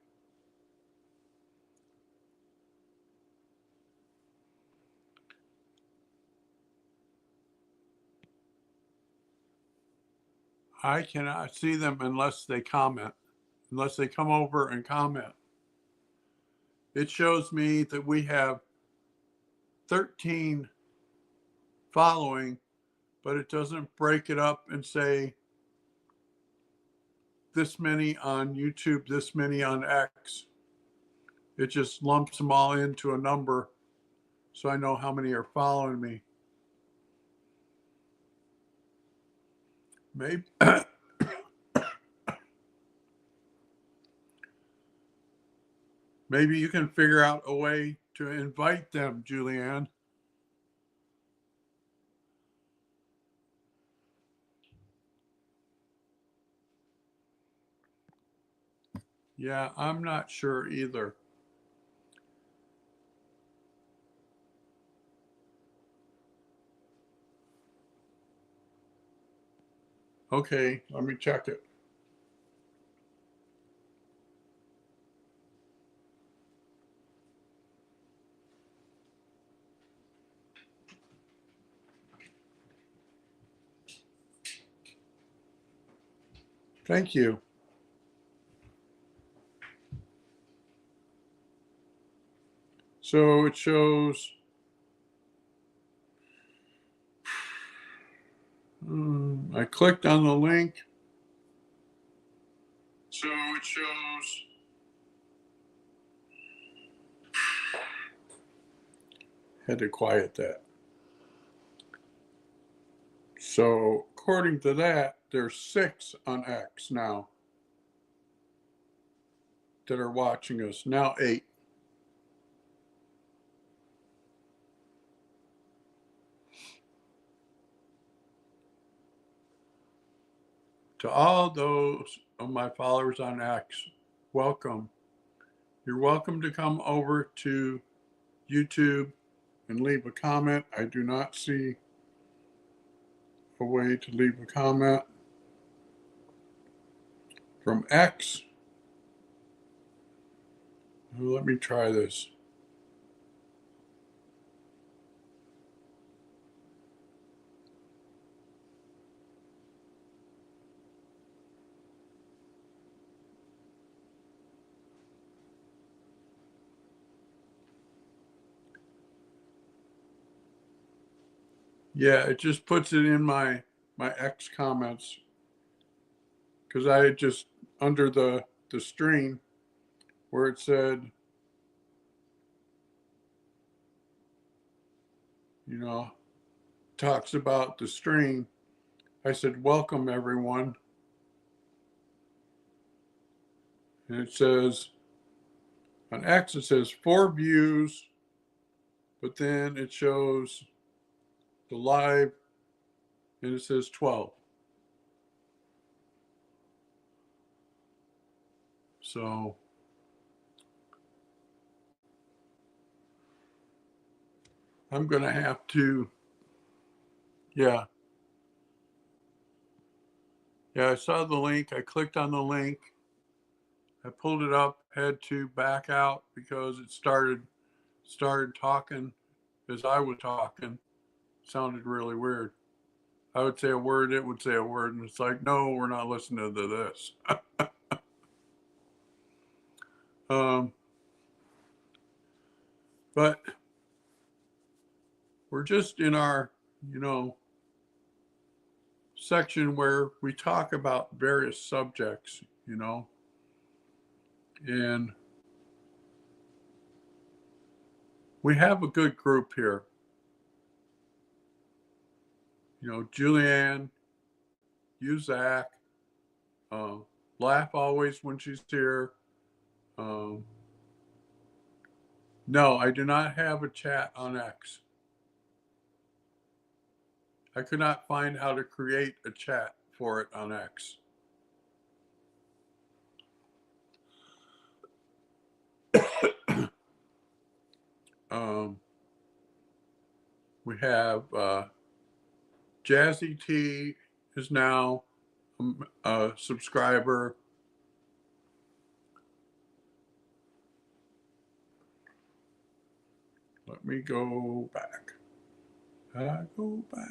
I cannot see them unless they comment, unless they come over and comment. It shows me that we have 13 following, but it doesn't break it up and say this many on YouTube, this many on X. It just lumps them all into a number so I know how many are following me. Maybe maybe you can figure out a way to invite them, Julianne. Yeah, I'm not sure either. Okay, let me check it. Thank you. So it shows I clicked on the link. So it shows had to quiet that. So according to that, there's 6 on X now that are watching us. Now 8. To all those of my followers on X, welcome. You're welcome to come over to YouTube and leave a comment. I do not see a way to leave a comment. From X, let me try this. Yeah, it just puts it in my X comments because I had just under the stream where it said, you know, talks about the stream. I said, welcome everyone. And it says, on X, it says 4 views, but then it shows the live and it says 12. So I'm going to have to, yeah. Yeah, I saw the link. I clicked on the link. I pulled it up, had to back out because it started talking as I was talking. It sounded really weird. I would say a word, it would say a word, and it's like, no, we're not listening to this. But we're just in our, section where we talk about various subjects, and we have a good group here. Julianne, you, Zach, laugh always when she's here. No, I do not have a chat on X. I could not find how to create a chat for it on X. We have Jazzy T is now a subscriber. Let me go back. I go back.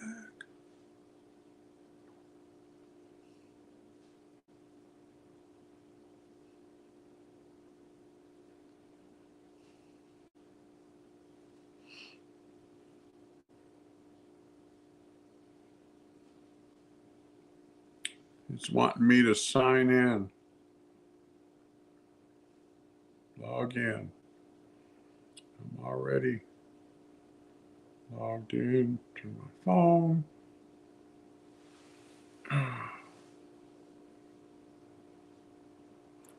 It's wanting me to sign in. Log in. I'm already logged in to my phone.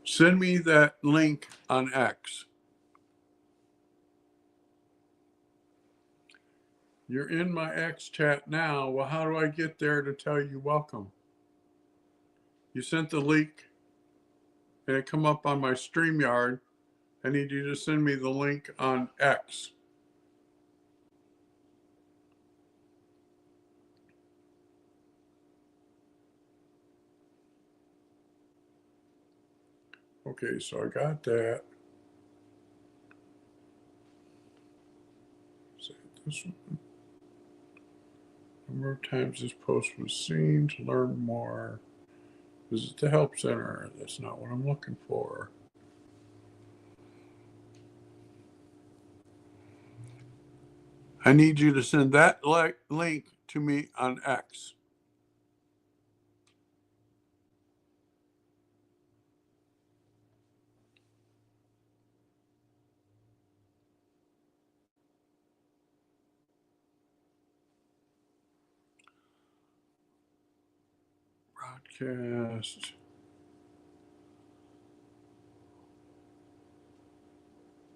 Send me that link on X. You're in my X chat now. Well, how do I get there to tell you welcome? You sent the link and it come up on my StreamYard. I need you to send me the link on X. Okay, so I got that. Save this one. Number of times this post was seen. To learn more, visit the help center. That's not what I'm looking for. I need you to send that link to me on X. Broadcast.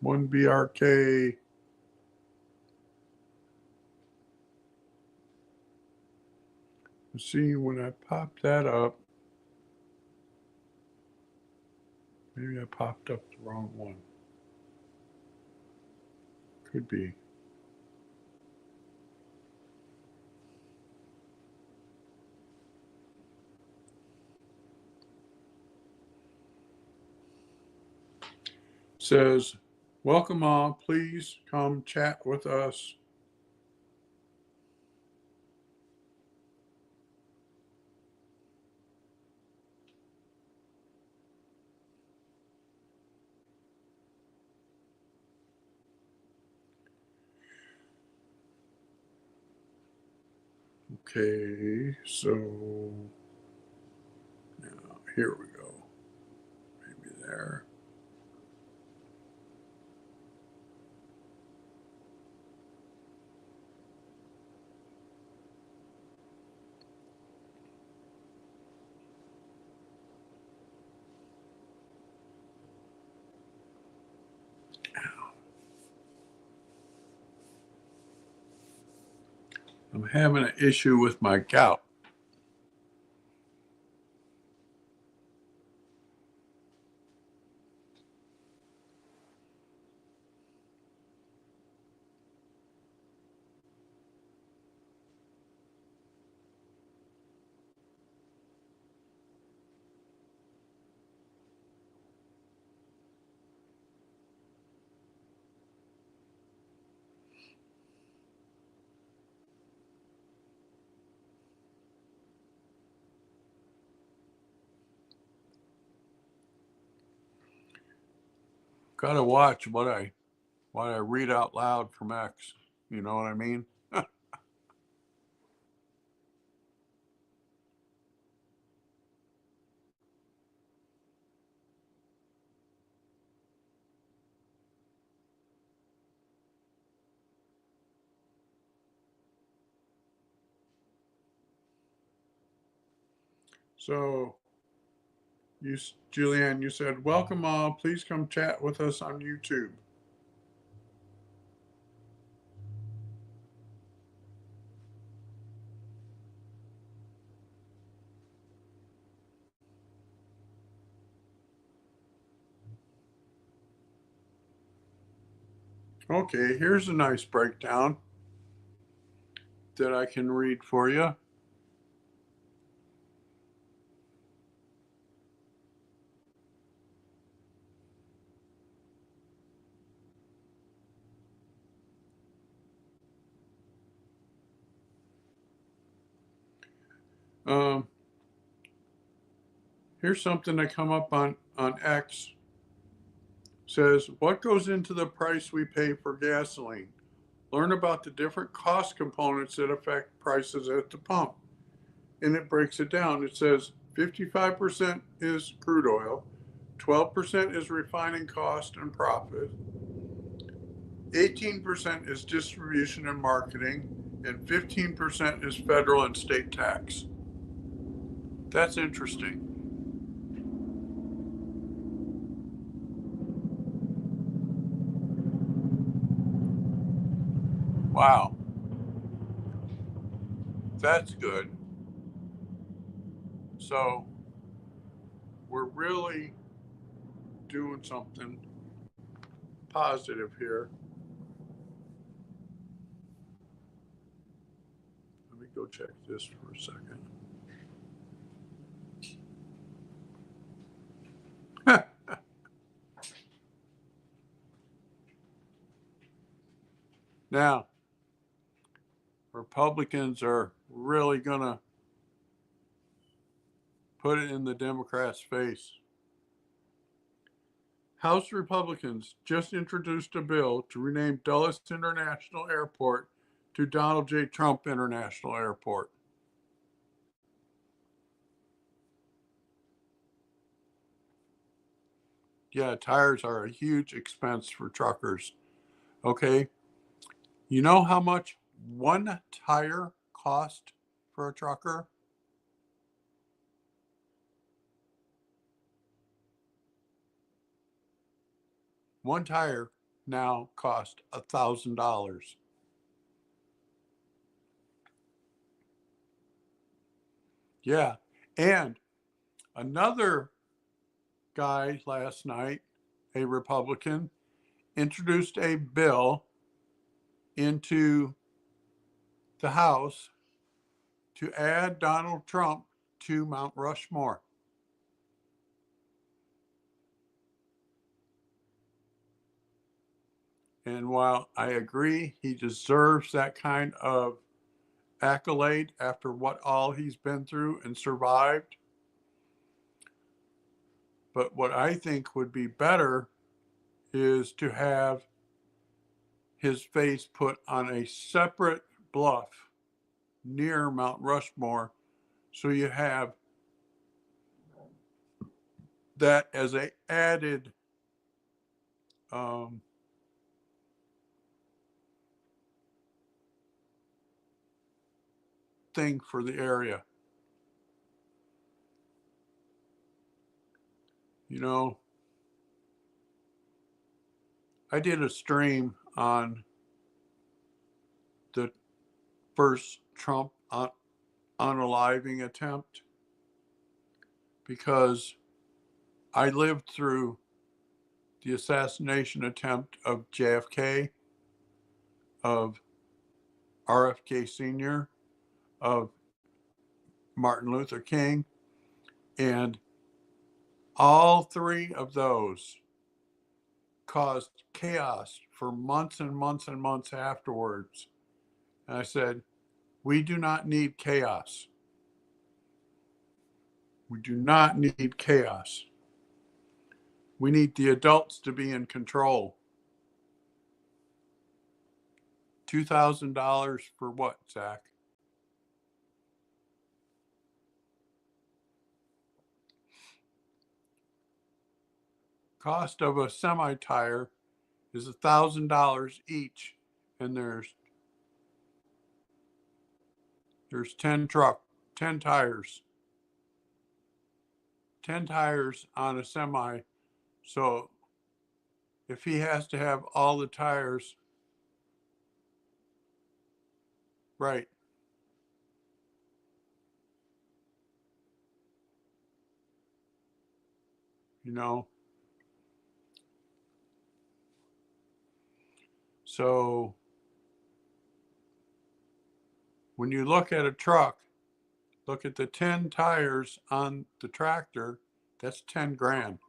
One BRK. See, when I pop that up, maybe I popped up the wrong one. Could be. Says, welcome all, please come chat with us. Okay, so now here we go. Maybe there. I'm having an issue with my gout. Gotta watch what I read out loud from X. You know what I mean? So Julianne, you said, welcome all. Please come chat with us on YouTube. Okay, here's a nice breakdown that I can read for you. Um, here's something that come up on X. Says, what goes into the price we pay for gasoline? Learn about the different cost components that affect prices at the pump. And it breaks it down. It says 55% is crude oil, 12% is refining cost and profit, 18% is distribution and marketing, and 15% is federal and state tax. That's interesting. Wow. That's good. So we're really doing something positive here. Let me go check this for a second. Now, Republicans are really going to put it in the Democrats' face. House Republicans just introduced a bill to rename Dulles International Airport to Donald J. Trump International Airport. Yeah, tires are a huge expense for truckers. Okay. You know how much one tire cost for a trucker? One tire now costs $1,000. Yeah. And another guy last night, a Republican, introduced a bill into the House to add Donald Trump to Mount Rushmore. And while I agree he deserves that kind of accolade after what all he's been through and survived, but what I think would be better is to have his face put on a separate bluff near Mount Rushmore, so you have that as a added um, thing for the area. You know, I did a stream on the first Trump unaliving attempt because I lived through the assassination attempt of JFK, of RFK Sr., of Martin Luther King, and all three of those caused chaos for months and months and months afterwards. And I said, we do not need chaos. We do not need chaos. We need the adults to be in control. $2,000 for what, Zach? Cost of a semi tire is $1,000 each, and there's 10 tires. 10 tires on a semi. So if he has to have all the tires, right. You know, so when you look at a truck, look at the 10 tires on the tractor, that's 10 grand.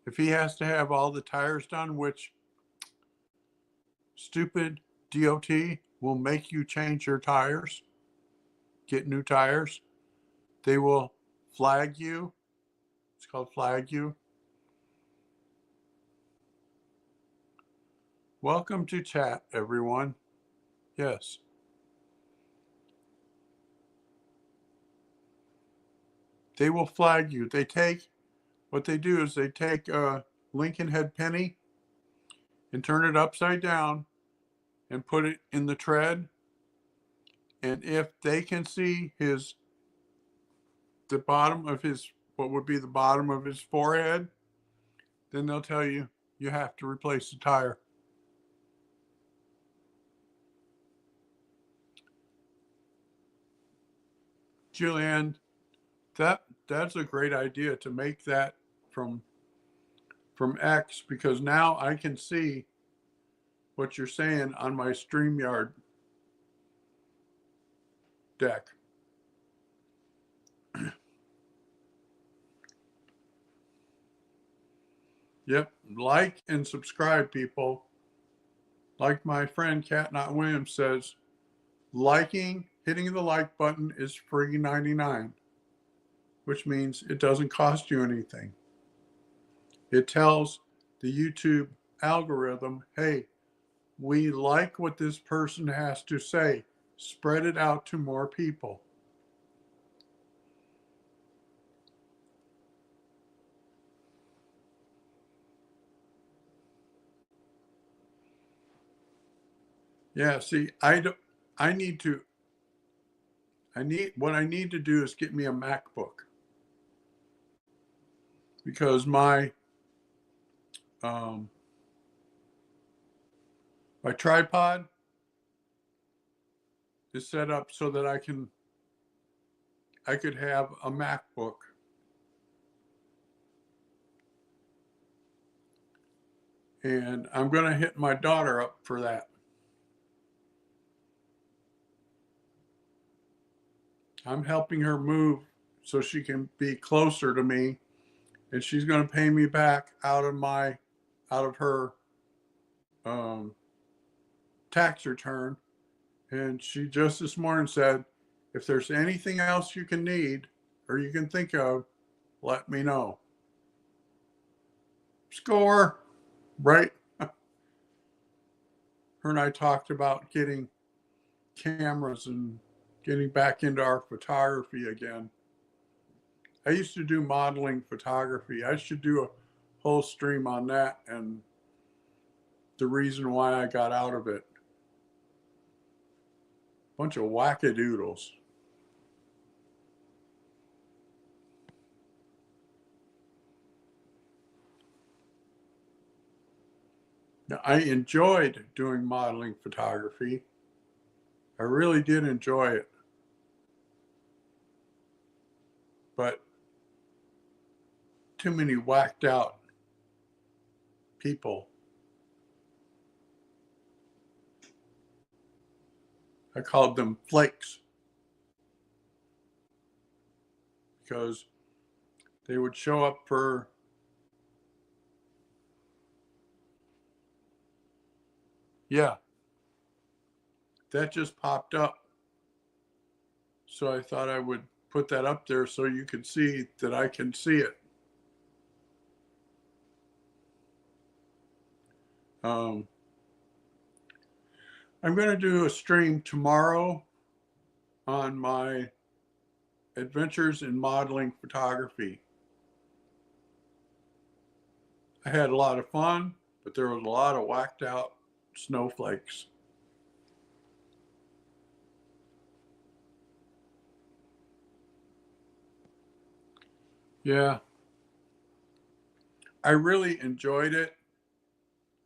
If he has to have all the tires done, which stupid DOT will make you change your tires, get new tires, they will flag you. It's called flag you. Welcome to chat, everyone. Yes. They will flag you. What they do is they take a Lincoln head penny and turn it upside down and put it in the tread. And if they can see the bottom of his, what would be the bottom of his forehead, then they'll tell you you have to replace the tire. Julianne, that's a great idea to make that from X, because now I can see what you're saying on my StreamYard deck. Yep. Like and subscribe, people. Like my friend Cat Not Williams says, hitting the like button is free 99, which means it doesn't cost you anything. It tells the YouTube algorithm, hey, we like what this person has to say. Spread it out to more people. Yeah, see, I need to what I need to do is get me a MacBook, because my my tripod is set up so that I could have a MacBook. And I'm going to hit my daughter up for that. I'm helping her move so she can be closer to me, and she's going to pay me back out of her tax return. And she just this morning said, if there's anything else you can need or you can think of, let me know. Score, right? Her and I talked about getting cameras and getting back into our photography again. I used to do modeling photography. I should do a whole stream on that and the reason why I got out of it. Bunch of wackadoodles. Now, I enjoyed doing modeling photography. I really did enjoy it. But too many whacked out people. I called them flakes because they would show up for that just popped up. So I thought I would put that up there so you could see that I can see it. I'm going to do a stream tomorrow on my adventures in modeling photography. I had a lot of fun, but there was a lot of whacked out snowflakes. Yeah, I really enjoyed it.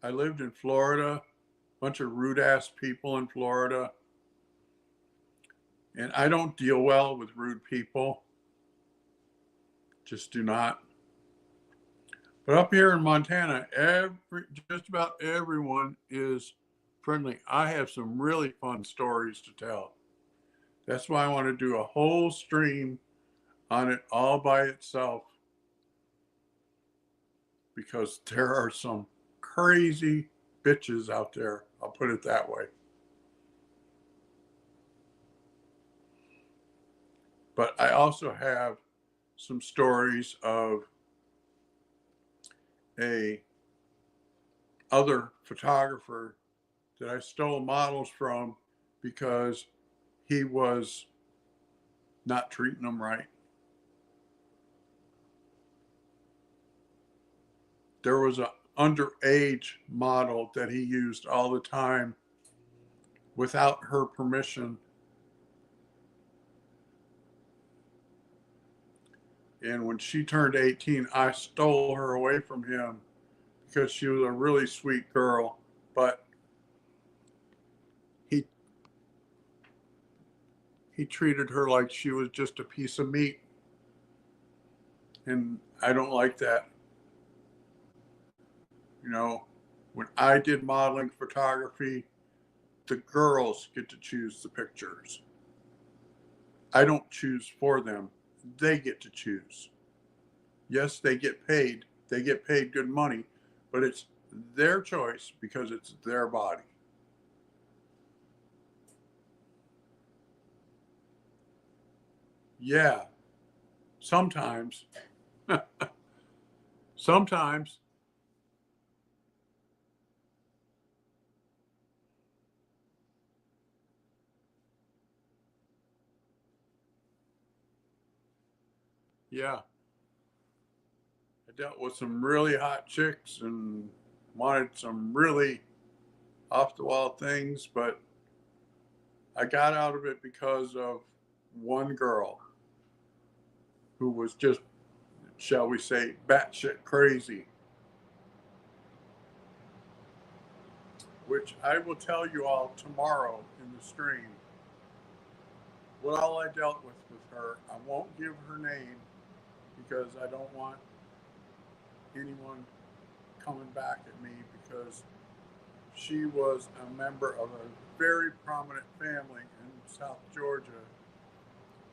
I lived in Florida, bunch of rude ass people in Florida, and I don't deal well with rude people. Just do not. But up here in Montana, just about everyone is friendly. I have some really fun stories to tell. That's why I want to do a whole stream on it all by itself, because there are some crazy bitches out there. I'll put it that way. But I also have some stories of a other photographer that I stole models from because he was not treating them right. There was an underage model that he used all the time without her permission. And when she turned 18, I stole her away from him because she was a really sweet girl. But he he treated her like she was just a piece of meat. And I don't like that. You know, when I did modeling photography, the girls get to choose the pictures. I don't choose for them. They get to choose. Yes, they get paid. They get paid good money, but it's their choice because it's their body. Yeah, sometimes, sometimes, yeah. I dealt with some really hot chicks and wanted some really off the wall things, but I got out of it because of one girl who was just, shall we say, batshit crazy, which I will tell you all tomorrow in the stream. What all I dealt with her. I won't give her name because I don't want anyone coming back at me, because she was a member of a very prominent family in South Georgia,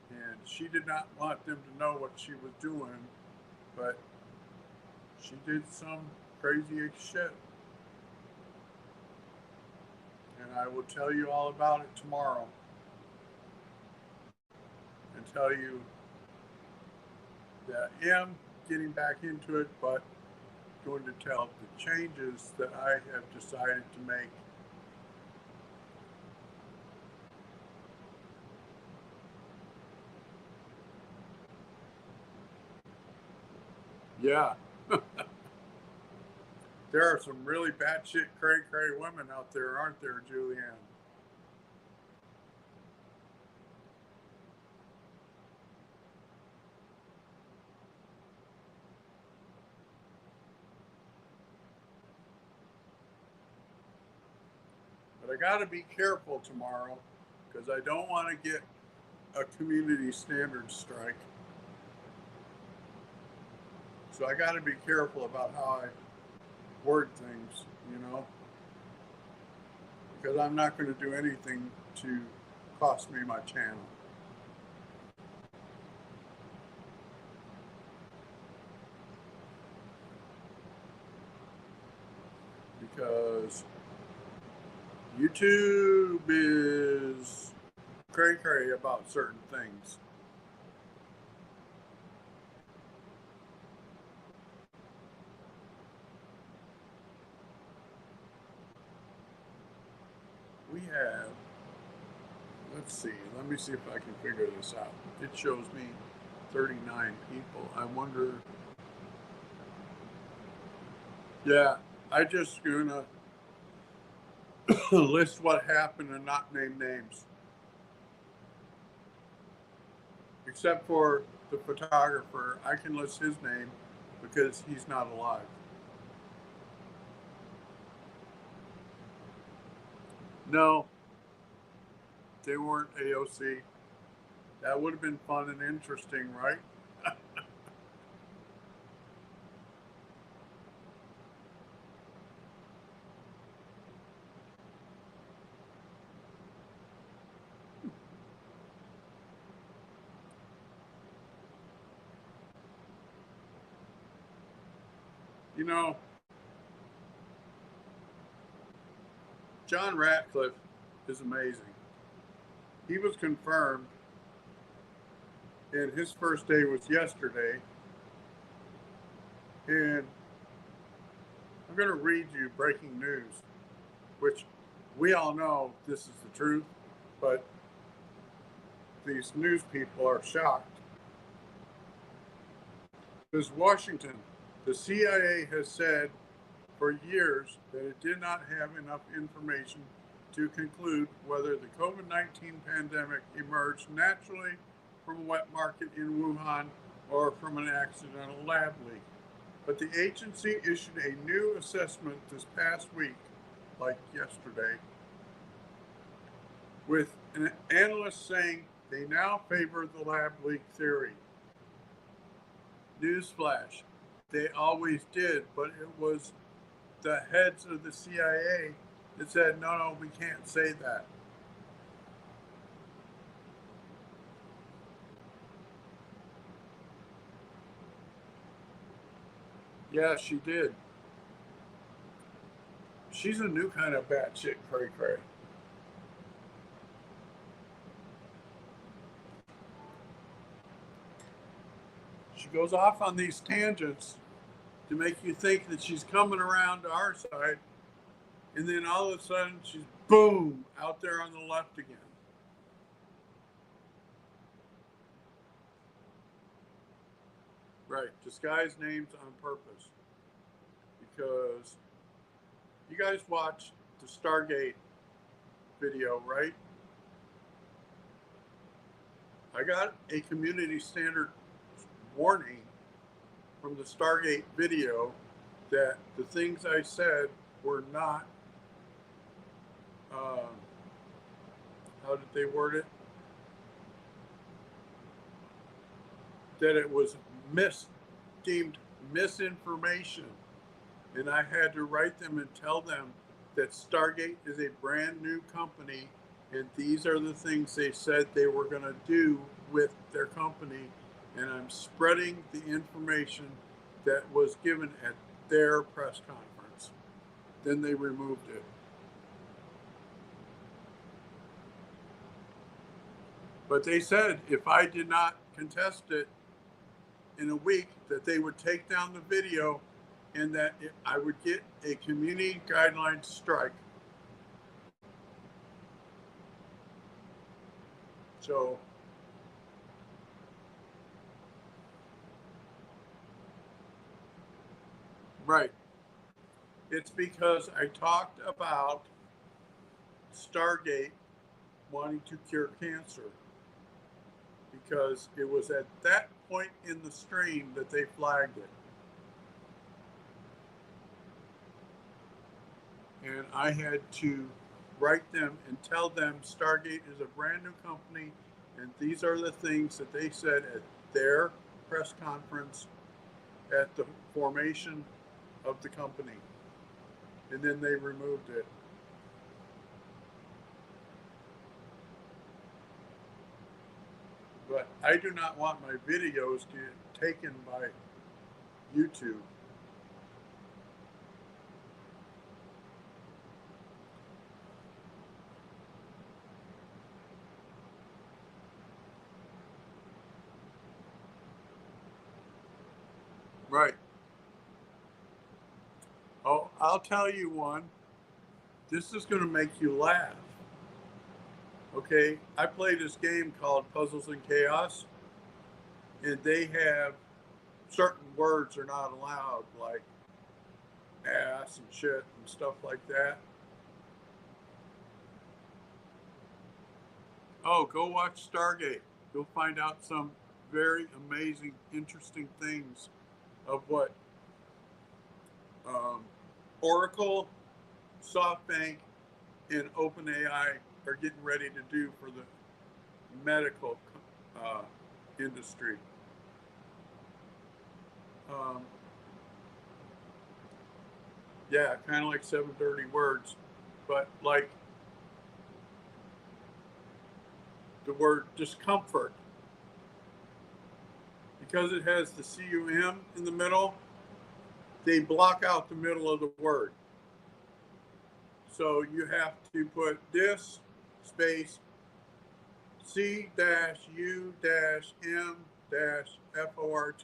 and she did not want them to know what she was doing, but she did some crazy shit. And I will tell you all about it tomorrow and tell you that I am getting back into it, but going to tell the changes that I have decided to make. Yeah, there are some really batshit cray cray women out there, aren't there, Julianne? But I got to be careful tomorrow because I don't want to get a community standards strike. So I got to be careful about how I word things, you know, because I'm not going to do anything to cost me my channel. Because YouTube is cray cray about certain things. We have, let's see, let me see if I can figure this out. It shows me 39 people. I wonder, yeah, I just gonna list what happened and not name names. Except for the photographer, I can list his name because he's not alive. No, they weren't AOC. That would have been fun and interesting, right? You know, John Ratcliffe is amazing. He was confirmed, and his first day was yesterday. And I'm going to read you breaking news, which we all know this is the truth, but these news people are shocked. Because Washington, the CIA has said for years that it did not have enough information to conclude whether the COVID 19 pandemic emerged naturally from a wet market in Wuhan or from an accidental lab leak. But the agency issued a new assessment this past week, like yesterday, with an analyst saying they now favor the lab leak theory. Newsflash, they always did, but it was the heads of the CIA that said, no, no, we can't say that. Yeah, she did. She's a new kind of batshit cray cray. She goes off on these tangents to make you think that she's coming around to our side, and then all of a sudden she's boom out there on the left again. Right, disguise names on purpose because you guys watched the Stargate video, right? I got a community standard warning from the Stargate video that the things I said were not, how did they word it? That it was deemed misinformation. And I had to write them and tell them that Stargate is a brand new company and these are the things they said they were going to do with their company. And I'm spreading the information that was given at their press conference. Then they removed it. But they said if I did not contest it in a week, that they would take down the video and that I would get a community guidelines strike. So, right. It's because I talked about Stargate wanting to cure cancer because it was at that point in the stream that they flagged it. And I had to write them and tell them Stargate is a brand new company and these are the things that they said at their press conference at the formation of the company. And then they removed it. But I do not want my videos to get taken by YouTube. Right. Oh, I'll tell you one. This is going to make you laugh. Okay, I play this game called Puzzles and Chaos, and they have certain words are not allowed, like ass and shit and stuff like that. Oh, go watch Stargate. You'll find out some very amazing, interesting things of what um, Oracle, SoftBank, and OpenAI are getting ready to do for the medical uh, industry. Um, yeah, kind of like 730 words, but like the word discomfort, because it has the cum in the middle, they block out the middle of the word. So you have to put dis space C U M FORT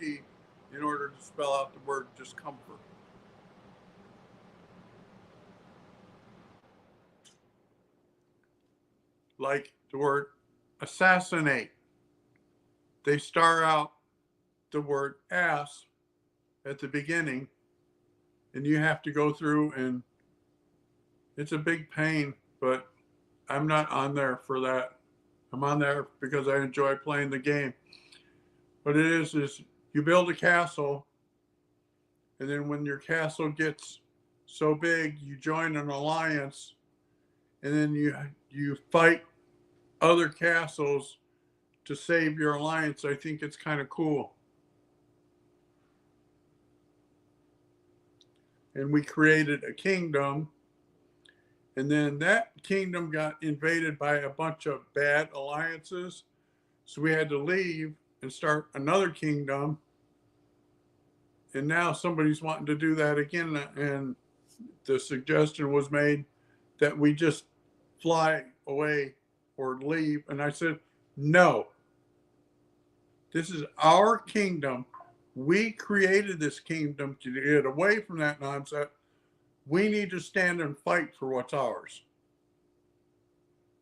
in order to spell out the word discomfort. Like the word assassinate, they start out the word ass at the beginning, and you have to go through, and it's a big pain, but I'm not on there for that. I'm on there because I enjoy playing the game. What it is you build a castle, and then when your castle gets so big, you join an alliance, and then you fight other castles to save your alliance. I think it's kind of cool. And we created a kingdom, and then that kingdom got invaded by a bunch of bad alliances. So we had to leave and start another kingdom. And now somebody's wanting to do that again. And the suggestion was made that we just fly away or leave. And I said, no, this is our kingdom. We created this kingdom to get away from that nonsense. We need to stand and fight for what's ours.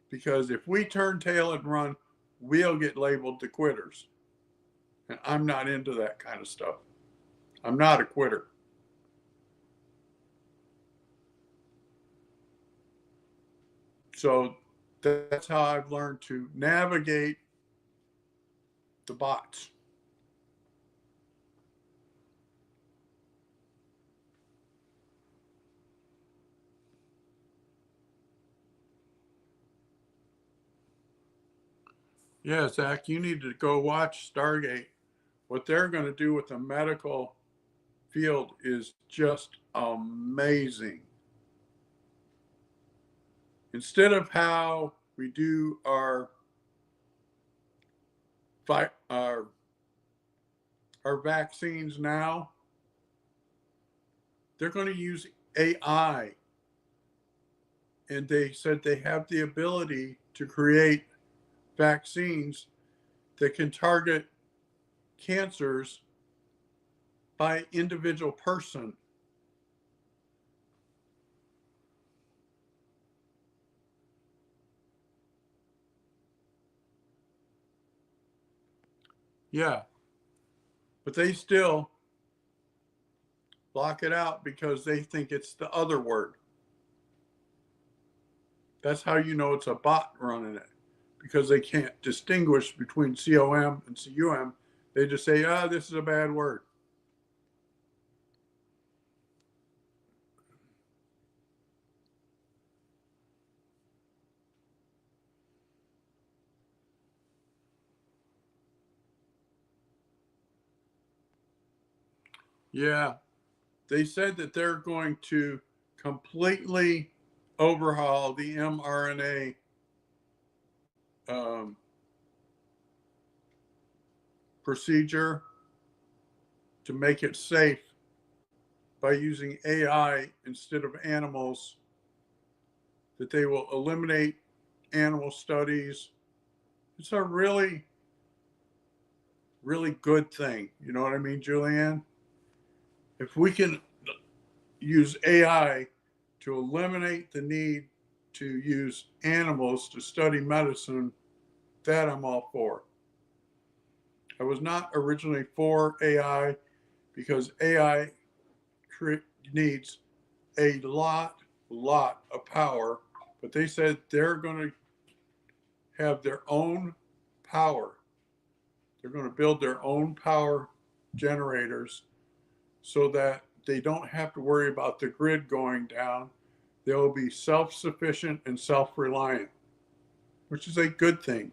Because if we turn tail and run, we'll get labeled the quitters. And I'm not into that kind of stuff. I'm not a quitter. So that's how I've learned to navigate the bots. Yeah, Zach, you need to go watch Stargate. What they're going to do with the medical field is just amazing. Instead of how we do our vaccines now, they're going to use AI. And they said they have the ability to create vaccines that can target cancers by individual person. Yeah, but they still block it out because they think it's the other word. That's how you know it's a bot running it, because they can't distinguish between COM and CUM. They just say, this is a bad word. Yeah, they said that they're going to completely overhaul the mRNA um, procedure to make it safe by using AI instead of animals, that they will eliminate animal studies. It's a really, really good thing. You know what I mean, Julianne? If we can use AI to eliminate the need to use animals to study medicine, that I'm all for. I was not originally for AI because AI needs a lot of power, but they said they're going to have their own power They're going to build their own power generators so that they don't have to worry about the grid going down. They'll be self-sufficient and self-reliant, which is a good thing.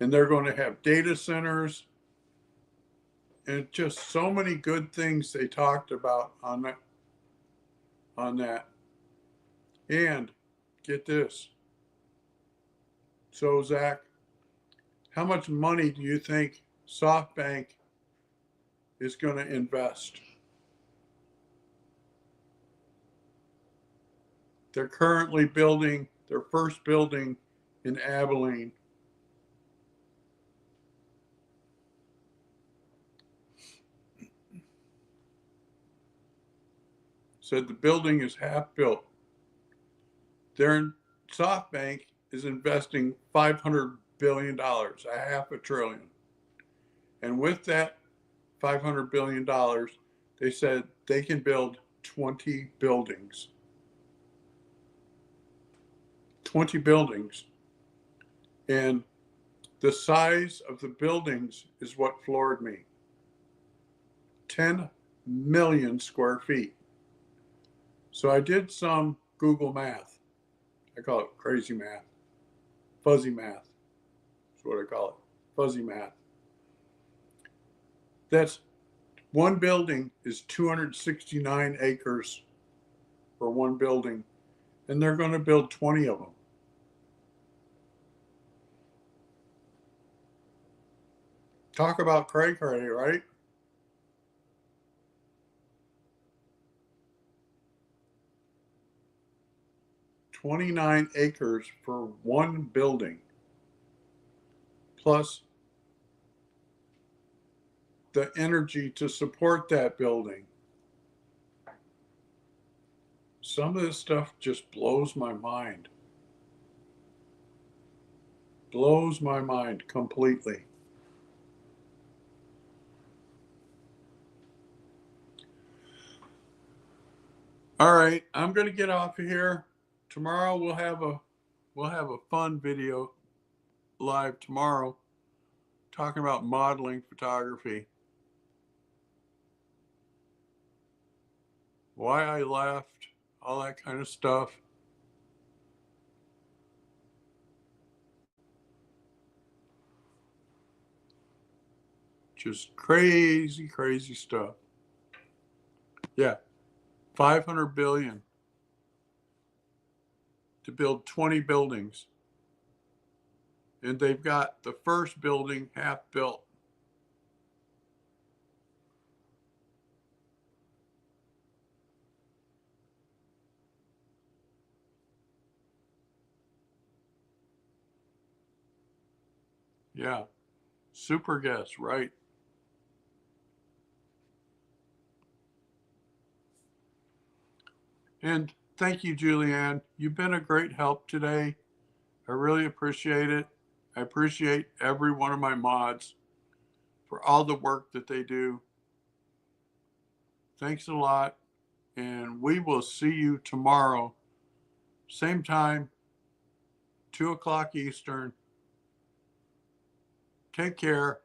And they're going to have data centers and just so many good things they talked about on that. And get this. So, Zach, how much money do you think SoftBank is going to invest? They're currently building their first building in Abilene. Said the building is half built. SoftBank is investing $500 billion, a half a trillion. And with that $500 billion, they said they can build 20 buildings. 20 buildings. And the size of the buildings is what floored me. 10 million square feet. So I did some Google math. I call it crazy math. Fuzzy math. That's what I call it. Fuzzy math. That's one building is 269 acres for one building, and they're going to build 20 of them. Talk about cray cray, right? $29 acres for one building, plus the energy to support that building. Some of this stuff just blows my mind. Blows my mind completely. All right, I'm going to get off of here. Tomorrow we'll have a fun video live tomorrow talking about modeling photography. Why I left, all that kind of stuff. Just crazy, crazy stuff. Yeah, 500 billion to build 20 buildings. And they've got the first building half built. Yeah, super guest, right? And thank you, Julianne. You've been a great help today. I really appreciate it. I appreciate every one of my mods for all the work that they do. Thanks a lot. And we will see you tomorrow, same time, 2 o'clock Eastern. Take care.